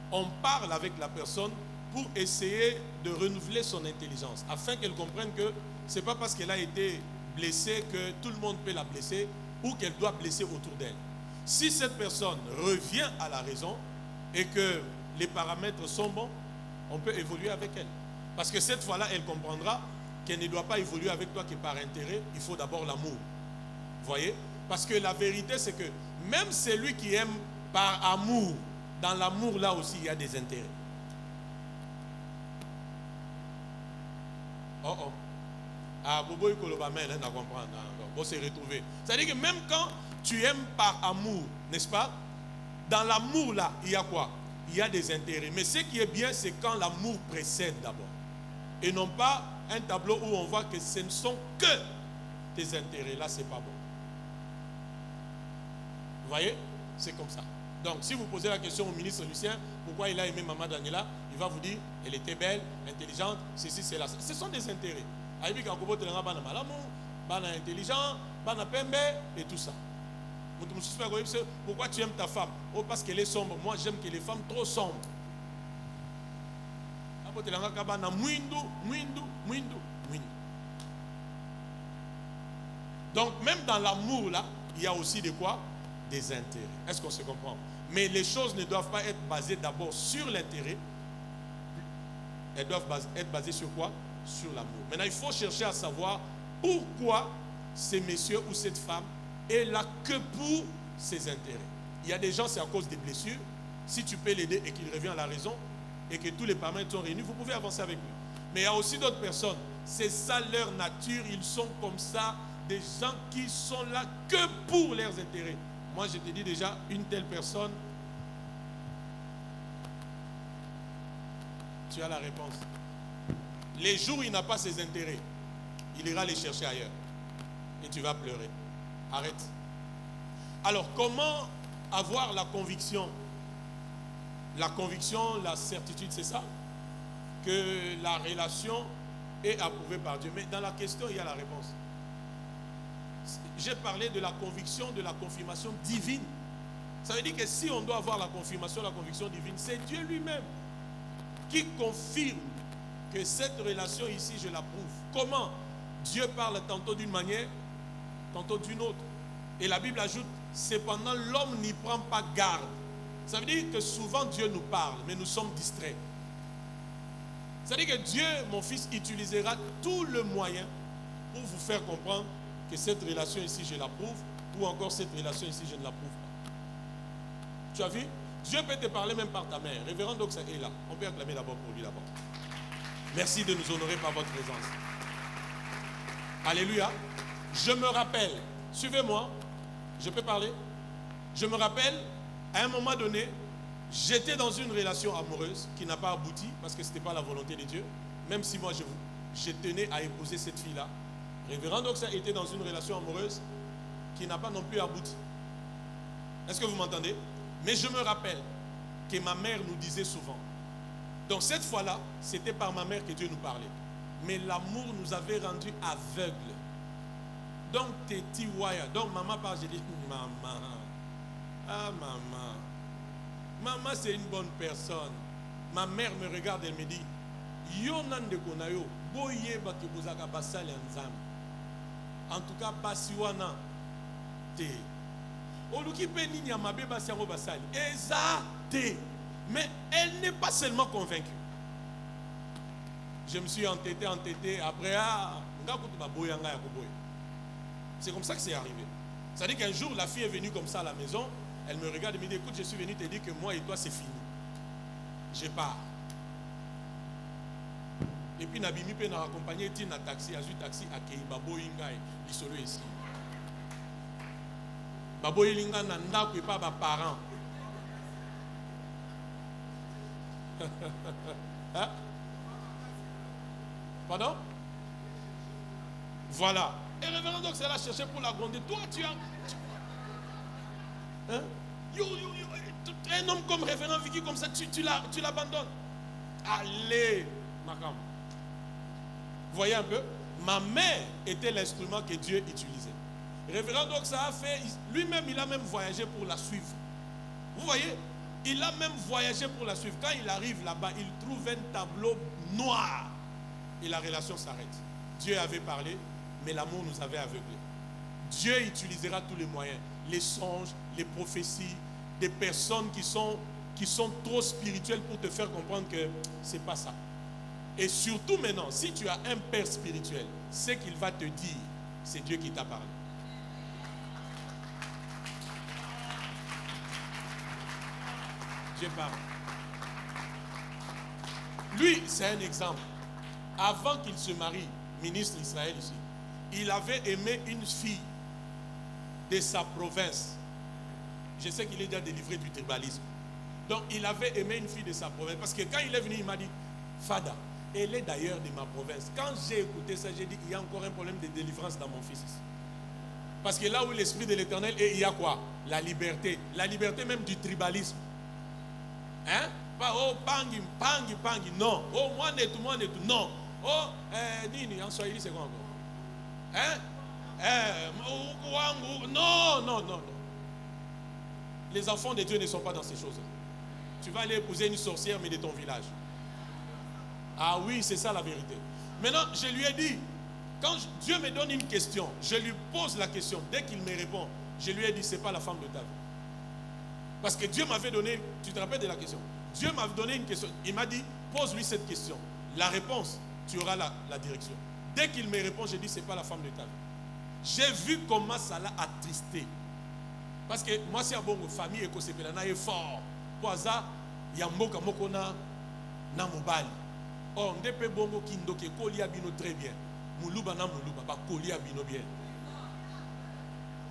on parle avec la personne pour essayer de renouveler son intelligence, afin qu'elle comprenne que ce n'est pas parce qu'elle a été blessée que tout le monde peut la blesser ou qu'elle doit blesser autour d'elle. Si cette personne revient à la raison et que les paramètres sont bons, on peut évoluer avec elle. Parce que cette fois-là, elle comprendra qu'elle ne doit pas évoluer avec toi que par intérêt, il faut d'abord l'amour. Vous voyez? Parce que la vérité, c'est que même celui qui aime par amour, dans l'amour là aussi, il y a des intérêts. Oh oh. Ah, Bobo Ikolobamel, on a comprendre. On s'est retrouvé. C'est-à-dire que même quand tu aimes par amour, n'est-ce pas? Dans l'amour là, il y a quoi? Il y a des intérêts. Mais ce qui est bien, c'est quand l'amour précède d'abord. Et non pas un tableau où on voit que ce ne sont que tes intérêts. Là, c'est pas bon. Vous voyez? C'est comme ça. Donc, si vous posez la question au ministre Lucien, pourquoi il a aimé Maman Daniela, il va vous dire, elle était belle, intelligente, ceci, c'est là. Ce sont des intérêts. Intelligent, Banapembe et tout ça. Pourquoi tu aimes ta femme? Oh, parce qu'elle est sombre. Moi, j'aime que les femmes trop sombres. Donc, même dans l'amour, là, il y a aussi de quoi? Des intérêts. Est-ce qu'on se comprend? Mais les choses ne doivent pas être basées d'abord sur l'intérêt. Elles doivent être basées sur quoi? Sur l'amour. Maintenant, il faut chercher à savoir pourquoi ce monsieur ou cette femme est là que pour ses intérêts. Il y a des gens, c'est à cause des blessures. Si tu peux l'aider et qu'il revient à la raison et que tous les paramètres sont réunis, vous pouvez avancer avec lui. Mais il y a aussi d'autres personnes. C'est ça leur nature. Ils sont comme ça. Des gens qui sont là que pour leurs intérêts. Moi, je te dis déjà, une telle personne, tu as la réponse. Les jours où il n'a pas ses intérêts, il ira les chercher ailleurs. Et tu vas pleurer. Arrête. Alors, comment avoir la conviction? La conviction, la certitude, c'est ça? Que la relation est approuvée par Dieu. Mais dans la question, il y a la réponse. J'ai parlé de la conviction, de la confirmation divine. Ça veut dire que si on doit avoir la confirmation, la conviction divine, c'est Dieu lui-même qui confirme que cette relation ici, je l'approuve. Comment? Dieu parle tantôt d'une manière, tantôt d'une autre. Et la Bible ajoute, cependant l'homme n'y prend pas garde. Ça veut dire que souvent Dieu nous parle, mais nous sommes distraits. Ça veut dire que Dieu, mon fils, utilisera tout le moyen pour vous faire comprendre que cette relation ici, je l'approuve, ou encore cette relation ici, je ne l'approuve pas. Tu as vu? Dieu peut te parler même par ta mère. Révérend Doxa est là. On peut acclamer d'abord pour lui d'abord. Merci de nous honorer par votre présence. Alléluia. Je me rappelle, suivez-moi, je peux parler. Je me rappelle, à un moment donné, j'étais dans une relation amoureuse qui n'a pas abouti parce que ce n'était pas la volonté de Dieu. Même si moi, je tenais à épouser cette fille-là. Révérend Doxa était dans une relation amoureuse qui n'a pas non plus abouti. Est-ce que vous m'entendez? Mais je me rappelle que ma mère nous disait souvent. Donc cette fois-là, c'était par ma mère que Dieu nous parlait. Mais l'amour nous avait rendus aveugles. Donc Teti Waya. Donc maman parle, j'ai dit, maman. Ah maman. Maman c'est une bonne personne. Ma mère me regarde et me dit, Yonan de Konayo, boye baki bozaka basali anzam. En tout cas, basiwana te. Oluki peni nyamabe basiango basali. Eza te. Mais elle n'est pas seulement convaincue. Je me suis entêté. Après, c'est comme ça que c'est arrivé. C'est-à-dire qu'un jour, la fille est venue comme ça à la maison. Elle me regarde et me dit, écoute, je suis venu te dire que moi et toi, c'est fini. Je pars. Et puis, Nabimi peut nous accompagner, il y a un taxi, à taxi à Kei, Babo Inga, il solo ici. Babo Inga n'a pas de parents. Hein? Pardon? Voilà. Et le révérend donc c'est là chercher pour la gronder. Toi, tu as. Hein? Un homme comme révérend Vicky comme ça, tu l'abandonnes. Allez, Macam. Vous voyez un peu? Ma mère était l'instrument que Dieu utilisait. Révérend donc ça a fait. Lui-même, il a même voyagé pour la suivre. Vous voyez? Il a même voyagé pour la suivre. Quand il arrive là-bas, il trouve un tableau noir. Et la relation s'arrête. Dieu avait parlé, mais l'amour nous avait aveuglés. Dieu utilisera tous les moyens. Les songes, les prophéties, des personnes qui sont trop spirituelles pour te faire comprendre que ce n'est pas ça. Et surtout maintenant, si tu as un père spirituel, ce qu'il va te dire, c'est Dieu qui t'a parlé. Dieu parle. Lui, c'est un exemple. Avant qu'il se marie, ministre d'Israël ici, il avait aimé une fille de sa province. Je sais qu'il est déjà délivré du tribalisme. Donc, il avait aimé une fille de sa province. Parce que quand il est venu, il m'a dit, Fada, elle est d'ailleurs de ma province. Quand j'ai écouté ça, j'ai dit, il y a encore un problème de délivrance dans mon fils ici. Parce que là où l'Esprit de l'Éternel est, il y a quoi? La liberté. La liberté même du tribalisme. Hein? Pas oh pangi, non. Oh moi n'est tout, non. Oh nini en Swahili c'est quoi encore? Hein? Non, non, non, non. Les enfants de Dieu ne sont pas dans ces choses-là. Tu vas aller épouser une sorcière, mais de ton village. Ah oui, c'est ça la vérité. Maintenant, je lui ai dit, quand Dieu me donne une question, je lui pose la question. Dès qu'il me répond, je lui ai dit, c'est pas la femme de ta vie. Parce que Dieu m'avait donné, tu te rappelles de la question? Dieu m'avait donné une question. Il m'a dit, pose-lui cette question. La réponse, tu auras la direction. Dès qu'il me répond, je dis, c'est pas la femme de ta vie. J'ai vu comment ça l'a attristé. Parce que moi, c'est un bon famille et que c'est fort. Pour ça, il y a mboka mokona na mobali. Oh, ndepe bongo kindoke koli abino très bien. Muluba na muluba ba koli abino bien.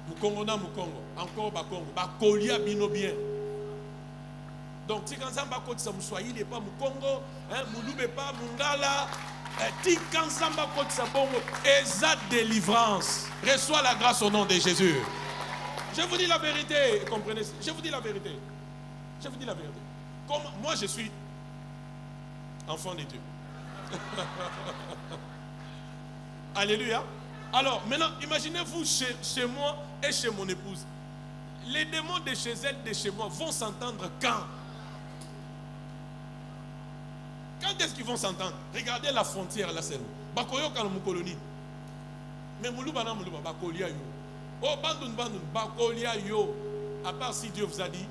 Mukongo na mukongo, encore ba kongo, ba koli abino bien. Donc si quand ça ba koti sa muswahili pas mukongo, hein, mulube pas mungala, ti quand ça ba koti sa bongo, eza délivrance. Reçois la grâce au nom de Jésus. Je vous dis la vérité, comprenez? Je vous dis la vérité. Je vous dis la vérité. Comme moi, je suis enfant de Dieu. Alléluia. Alors, maintenant, imaginez-vous chez moi et chez mon épouse. Les démons de chez elle, de chez moi, vont s'entendre quand? Quand est-ce qu'ils vont s'entendre? Regardez la frontière là, c'est où? Bakoyo quand nous colonie. Mais Moulouba na Moulouba, Bakolia yo. Oh, bandoun, bandoun, Bakolia yo. À part si Dieu vous a dit,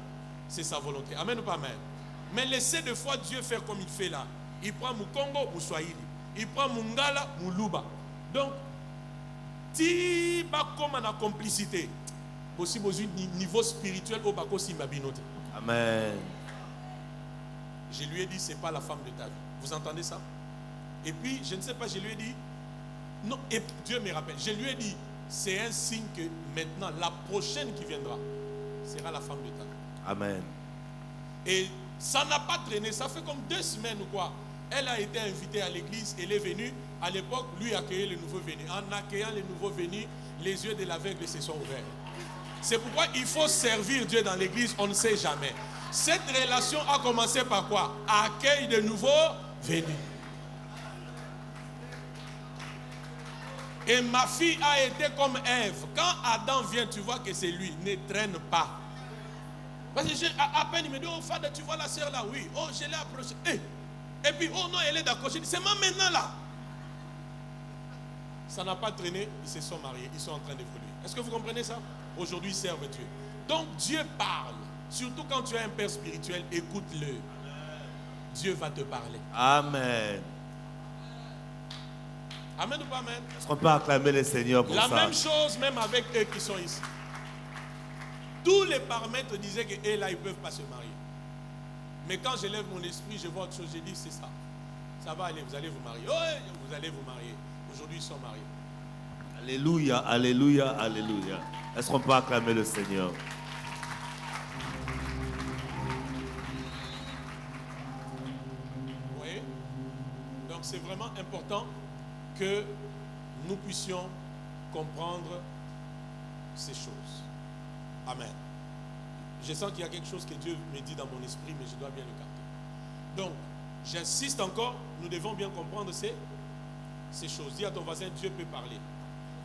c'est sa volonté. Amen ou pas amen? Mais laissez des fois Dieu faire comme il fait là. Il prend Mukongo, Mouswahili. Il prend Mungala, Moulouba. Donc, si ba comme en complicité, aussi au niveau spirituel, au bako simbabinote. Amen. Je lui ai dit, c'est pas la femme de ta vie. Vous entendez ça? Et puis, je ne sais pas, je lui ai dit, non, et Dieu me rappelle, je lui ai dit, c'est un signe que maintenant, la prochaine qui viendra sera la femme de ta vie. Amen. Et ça n'a pas traîné, ça fait comme 2 semaines ou quoi. Elle a été invitée à l'église, elle est venue. À l'époque, lui accueillait les nouveaux venus. En accueillant les nouveaux venus, les yeux de l'aveugle se sont ouverts. C'est pourquoi il faut servir Dieu dans l'église, on ne sait jamais. Cette relation a commencé par quoi? Accueil de nouveaux venus. Et ma fille a été comme Ève. Quand Adam vient, tu vois que c'est lui. Ne traîne pas. Parce que à peine il me dit, oh Fada, tu vois la sœur là? Oui. Oh, je l'ai approchée. Et puis, oh non, elle est d'accord. Je dis, c'est moi maintenant là. Ça n'a pas traîné, ils se sont mariés, ils sont en train d'évoluer. Est-ce que vous comprenez ça? Aujourd'hui, ils servent Dieu. Donc, Dieu parle. Surtout quand tu as un père spirituel, écoute-le. Dieu va te parler. Amen. Amen ou pas amen? Est-ce qu'on peut acclamer le Seigneur pour ça? La même chose, même avec eux qui sont ici. Tous les paramètres disaient qu'eux là, ils ne peuvent pas se marier. Mais quand je lève mon esprit, je vois autre chose, je dis c'est ça. Ça va aller, vous allez vous marier. Oui, vous allez vous marier. Aujourd'hui, ils sont mariés. Alléluia, alléluia, alléluia. Est-ce qu'on peut acclamer le Seigneur? Vous voyez? Donc c'est vraiment important que nous puissions comprendre ces choses. Amen. Je sens qu'il y a quelque chose que Dieu me dit dans mon esprit, mais je dois bien le capter. Donc, j'insiste encore, nous devons bien comprendre ces choses. Dis à ton voisin, Dieu peut parler.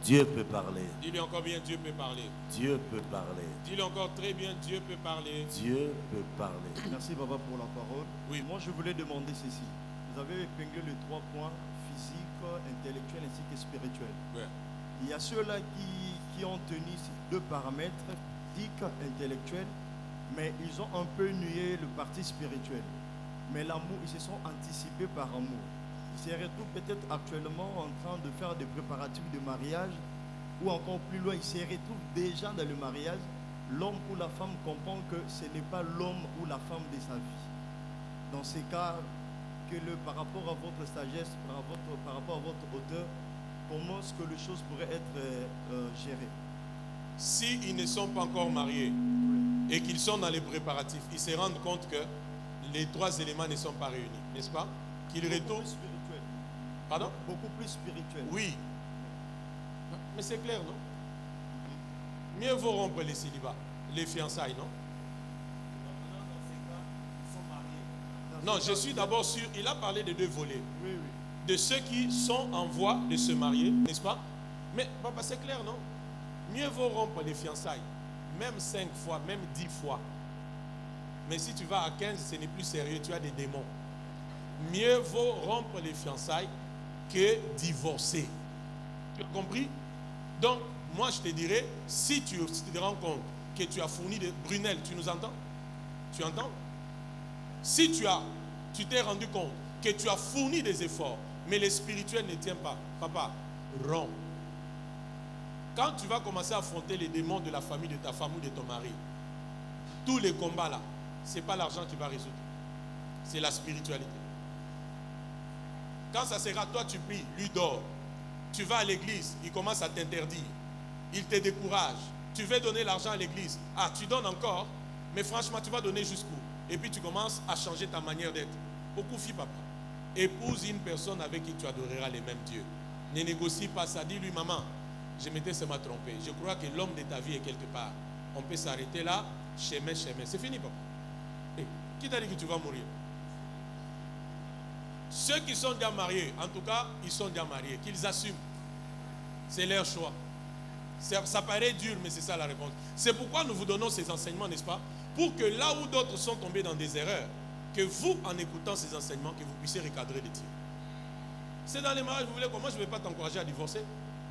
Dieu peut parler. Dis-lui encore bien, Dieu peut parler. Dieu peut parler. Dis-lui encore très bien, Dieu peut parler. Dieu peut parler. Merci Papa pour la parole. Oui. Moi je voulais demander ceci. Vous avez épinglé les 3 points, physique, intellectuel ainsi que spirituel. Ouais. Il y a ceux-là qui ont tenu ces 2 paramètres, physique, intellectuel, mais ils ont un peu nué le parti spirituel. Mais l'amour, ils se sont anticipés par amour. Ils se retrouvent peut-être actuellement en train de faire des préparatifs de mariage, ou encore plus loin, ils se retrouvent déjà dans le mariage. L'homme ou la femme comprend que ce n'est pas l'homme ou la femme de sa vie. Dans ces cas, par rapport à votre sagesse, par rapport à votre hauteur, comment est-ce que les choses pourraient être gérées? S'ils ne sont pas encore mariés et qu'ils sont dans les préparatifs, ils se rendent compte que les 3 éléments ne sont pas réunis, n'est-ce pas? Qu'ils retournent. Spirituel. Pardon? Beaucoup plus spirituel. Oui. Mais c'est clair, non? Mieux vaut rompre les célibats, les fiançailles, non? Non, je suis d'abord sûr, il a parlé de 2 volets. Oui, oui. De ceux qui sont en voie de se marier, n'est-ce pas? Mais papa, c'est clair, non? Mieux vaut rompre les fiançailles, même 5 fois, même 10 fois. Mais si tu vas à 15, ce n'est plus sérieux, tu as des démons. Mieux vaut rompre les fiançailles que divorcer. Tu as compris? Donc, moi je te dirais, si tu te rends compte que tu as fourni des... Brunel, tu nous entends? Tu entends? Si tu t'es rendu compte que tu as fourni des efforts, mais le spirituel ne tient pas, papa, romps. Quand tu vas commencer à affronter les démons de la famille de ta femme ou de ton mari, tous les combats là, ce n'est pas l'argent qui va résoudre. C'est la spiritualité. Quand ça sera, toi tu pries, lui dort. Tu vas à l'église, il commence à t'interdire. Il te décourage. Tu veux donner l'argent à l'église. Ah, tu donnes encore, mais franchement, tu vas donner jusqu'où? Et puis tu commences à changer ta manière d'être. Beaucoup de filles, papa. Épouse une personne avec qui tu adoreras les mêmes dieux. Ne négocie pas ça. Dis-lui, maman, je m'étais seulement trompé. Je crois que l'homme de ta vie est quelque part. On peut s'arrêter là, chemin. C'est fini, papa. Et, qui t'a dit que tu vas mourir? Ceux qui sont déjà mariés, en tout cas, ils sont déjà mariés. Qu'ils assument. C'est leur choix. Ça paraît dur, mais c'est ça la réponse. C'est pourquoi nous vous donnons ces enseignements, n'est-ce pas? Pour que là où d'autres sont tombés dans des erreurs, que vous, en écoutant ces enseignements, que vous puissiez recadrer les tirs. C'est dans les mariages, vous voulez quoi? Moi, je ne vais pas t'encourager à divorcer.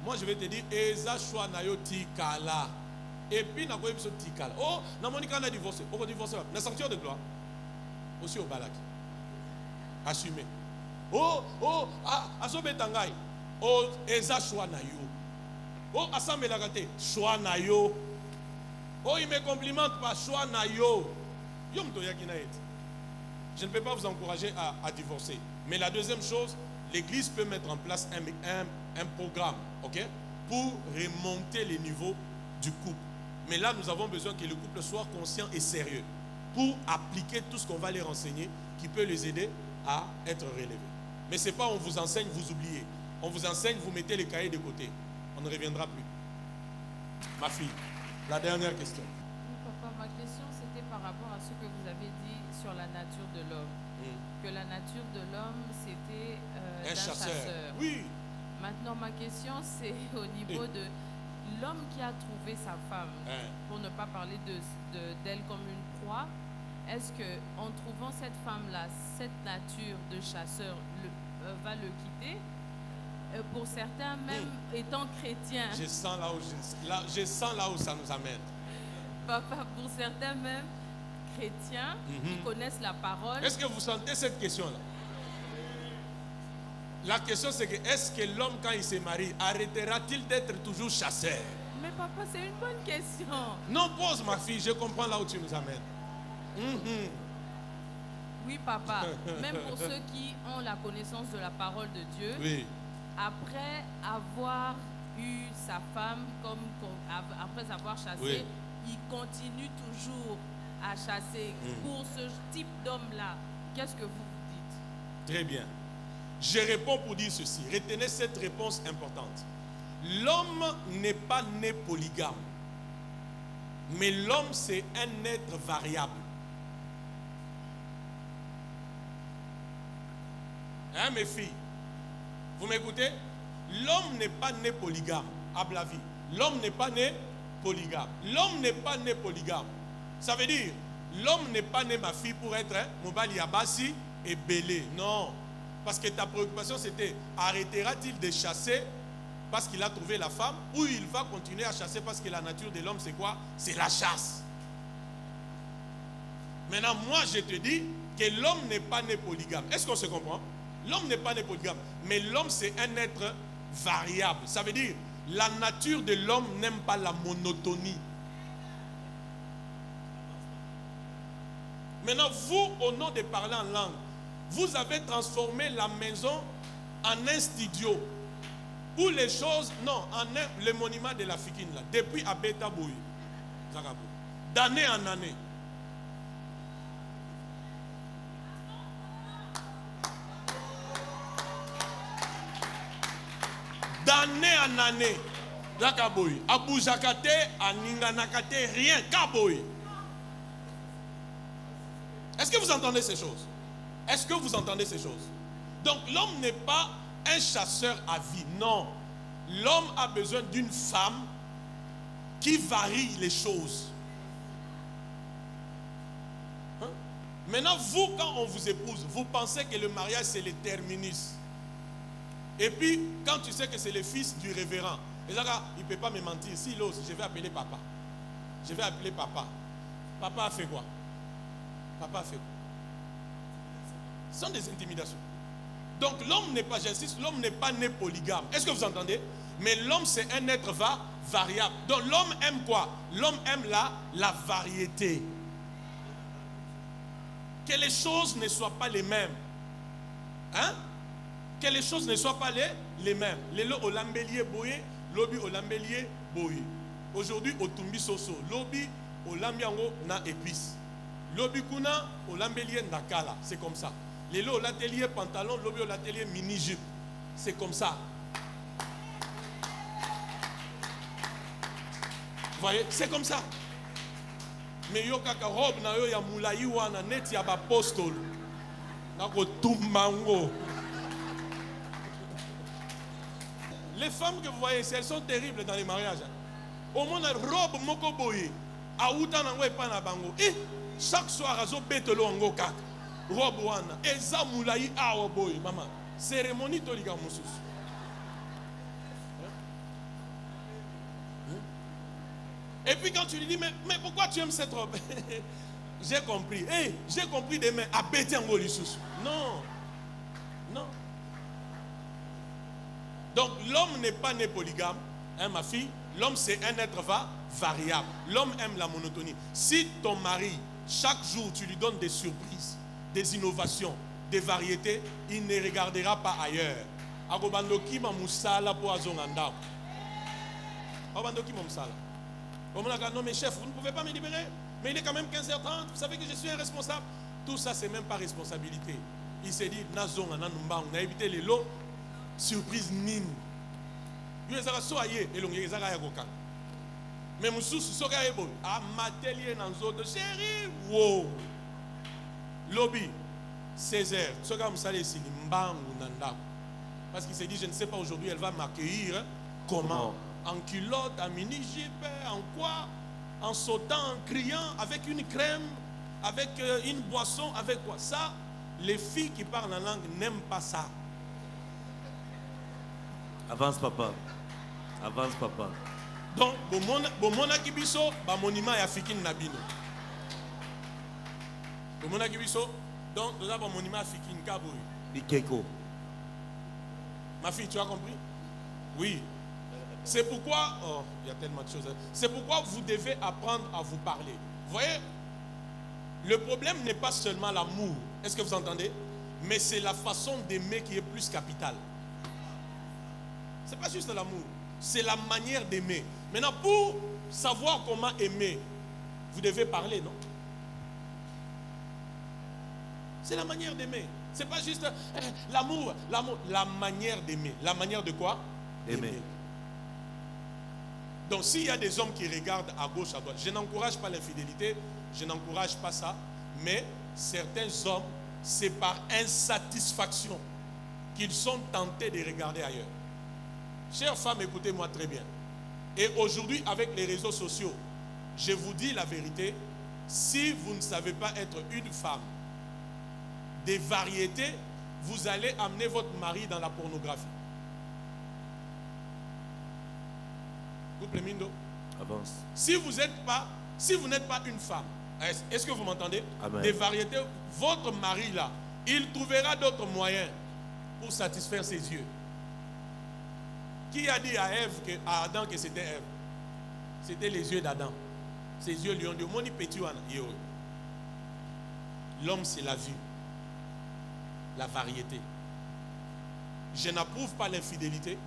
Moi, je vais te dire, Eza choix nayo tikala. Et puis, na quoi episode tikala. Oh, na monika on a divorcé. On va divorcer. Na sanctuaire de gloire. Aussi au balak. Assumé. Oh, asobe tangai. Oh, Eza choix nayo. Oh, assemble la gâté. Choix nayo. Oh, il me complimente pas. Choix nayo. Yom to yakinaet. Je ne peux pas vous encourager à divorcer. Mais la deuxième chose, l'église peut mettre en place un programme, ok, pour remonter les niveaux du couple. Mais là, nous avons besoin que le couple soit conscient et sérieux pour appliquer tout ce qu'on va les renseigner qui peut les aider à être relevés. Mais ce n'est pas on vous enseigne, vous oubliez. On vous enseigne, vous mettez les cahiers de côté. On ne reviendra plus. Ma fille, la dernière question. Papa, ma question c'était par rapport à ce que vous avez dit sur la nature de l'homme. Que la nature de l'homme c'était un chasseur. Oui. Maintenant ma question c'est au niveau de l'homme qui a trouvé sa femme, pour ne pas parler d'elle comme une proie. Est-ce que en trouvant cette femme-là, cette nature de chasseur va le quitter? Pour certains, même étant chrétiens. Je sens là où ça nous amène. Papa, pour certains même chrétiens qui connaissent la parole. Est-ce que vous sentez cette question-là? La question c'est que est-ce que l'homme quand il se marie arrêtera-t-il d'être toujours chasseur? Mais papa, c'est une bonne question. Non, pose ma fille, je comprends là où tu nous amènes. Oui papa, même pour ceux qui ont la connaissance de la parole de Dieu. Oui. Après avoir eu sa femme, après avoir chassé, il continue toujours à chasser. Pour ce type d'homme-là, qu'est-ce que vous dites? Très bien. Je réponds pour dire ceci. Retenez cette réponse importante. L'homme n'est pas né polygame. Mais l'homme, c'est un être variable. Hein, mes filles? Vous m'écoutez? L'homme n'est pas né polygame, à la vie. L'homme n'est pas né polygame. L'homme n'est pas né polygame. Ça veut dire, l'homme n'est pas né, ma fille, pour être Mobali Yabasi et Bélé. Non. Parce que ta préoccupation, c'était, arrêtera-t-il de chasser parce qu'il a trouvé la femme, ou il va continuer à chasser parce que la nature de l'homme, c'est quoi? C'est la chasse. Maintenant, moi, je te dis que l'homme n'est pas né polygame. Est-ce qu'on se comprend? L'homme n'est pas né polygame, mais l'homme c'est un être variable. Ça veut dire, la nature de l'homme n'aime pas la monotonie. Maintenant, vous, au nom de parler en langue, vous avez transformé la maison en un studio. Où les choses, non, le monument de la Fikine, là, depuis Abeta Bouy, d'année en année. D'année en année, Zakaboui, Abou Zakate, Aninganakate, rien, Kaboui. Est-ce que vous entendez ces choses? Est-ce que vous entendez ces choses? Donc l'homme n'est pas un chasseur à vie, non. L'homme a besoin d'une femme qui varie les choses. Hein? Maintenant, vous, quand on vous épouse, vous pensez que le mariage, c'est le terminus. Et puis, quand tu sais que c'est le fils du révérend, il ne peut pas me mentir. S'il ose, je vais appeler papa. Je vais appeler papa. Papa a fait quoi? Papa a fait quoi? Ce sont des intimidations. Donc l'homme n'est pas, j'insiste, l'homme n'est pas né polygame. Est-ce que vous entendez? Mais l'homme, c'est un être variable. Donc l'homme aime quoi? L'homme aime la variété. Que les choses ne soient pas les mêmes. Hein? Que les choses ne soient pas les mêmes. Lelo au lambelier boye, lobi au lambelier boye. Aujourd'hui au tumbi soso, lobi au lambiango na épice. Lobi kuna au lambelier nakala, c'est comme ça. Lelo au l'atelier pantalon, lobi au l'atelier mini jupe. C'est comme ça. Vous voyez, c'est comme ça. Mais yo kaka robe na yo ya moulayi wana net ya bapostole. Nako tumbango. Les femmes que vous voyez ici, elles sont terribles dans les mariages. Au moins, la robe moko boye, a outa nango et pas na bango. Et chaque soir, azo betelo ango kaka. Robe wana, eza moulayi awa boye, maman. Cérémonie tolika mususu. Et puis quand tu lui dis, mais pourquoi tu aimes cette robe? J'ai compris. Hey, j'ai compris demain, à bêter ango lisusu. Non. Non. Donc l'homme n'est pas né polygame, hein, ma fille. L'homme c'est un être variable. L'homme aime la monotonie. Si ton mari, chaque jour tu lui donnes des surprises, des innovations, des variétés, il ne regardera pas ailleurs. Agobandoki ma musala po azonganda. Agobandoki ma musala. Non mais chef, vous ne pouvez pas me libérer. Mais il est quand même 15h30, vous savez que je suis un responsable. Tout ça c'est même pas responsabilité. Il s'est dit, nazonga nanumba, on a évité les lots. Surprise nini. Yo ezaka so aye elongi ezaka ya koka. Mais mususu soka ebo a matelier nan zoto chérie wow. Lobby 16h soka musale sili mbangu nanda. Parce qu'il s'est dit je ne sais pas aujourd'hui elle va m'accueillir comment? En culotte, en mini-jupe, en quoi? En sautant, en criant, avec une crème, avec une boisson, avec quoi? Ça, les filles qui parlent en langue n'aiment pas ça. Avance papa. Avance papa. Donc, bomona kibiso, ba monima ya fikin nabino. Bomona kibiso, donc nous avons monima fikin kaboui. Bikeko. Ma fille, tu as compris? Oui. C'est pourquoi, oh, il y a tellement de choses. C'est pourquoi vous devez apprendre à vous parler. Vous voyez, le problème n'est pas seulement l'amour. Est-ce que vous entendez? Mais c'est la façon d'aimer qui est plus capitale. Ce n'est pas juste l'amour, c'est la manière d'aimer. Maintenant, pour savoir comment aimer, vous devez parler, non? C'est la manière d'aimer. Ce n'est pas juste l'amour, la manière d'aimer. La manière de quoi? Aimer. Donc, s'il y a des hommes qui regardent à gauche, à droite, je n'encourage pas l'infidélité, je n'encourage pas ça, mais certains hommes, c'est par insatisfaction qu'ils sont tentés de regarder ailleurs. Chères femmes, écoutez-moi très bien. Et aujourd'hui, avec les réseaux sociaux, je vous dis la vérité, si vous ne savez pas être une femme des variétés, vous allez amener votre mari dans la pornographie. Couple Mindo. Avance. Si vous n'êtes pas une femme, est-ce que vous m'entendez? Amen. Des variétés, votre mari là, il trouvera d'autres moyens pour satisfaire ses yeux. Qui a dit à Adam que c'était Ève? C'était les yeux d'Adam. Ses yeux lui ont dit, Moni Pétuana. L'homme, c'est la vue, la variété. Je n'approuve pas l'infidélité,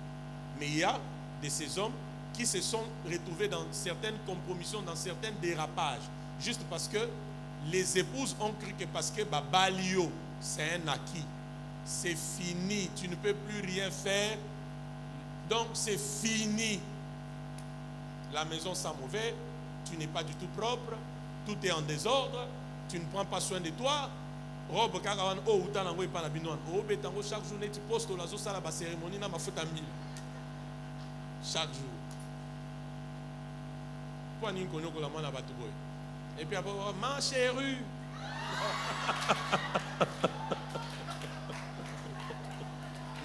mais il y a de ces hommes qui se sont retrouvés dans certaines compromissions, dans certains dérapages, juste parce que les épouses ont cru que parce que Babalio, c'est un acquis. C'est fini, tu ne peux plus rien faire. Donc c'est fini. La maison sent mauvais, tu n'es pas du tout propre, tout est en désordre, tu ne prends pas soin de toi. Robe karawan o utanango epana binwan. O betango chaque journée tu postes la zo sala ba cérémonie na mafuta mille. Chaque jour. Et puis après, ma chérie.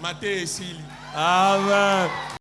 Maté et Sili. Amen.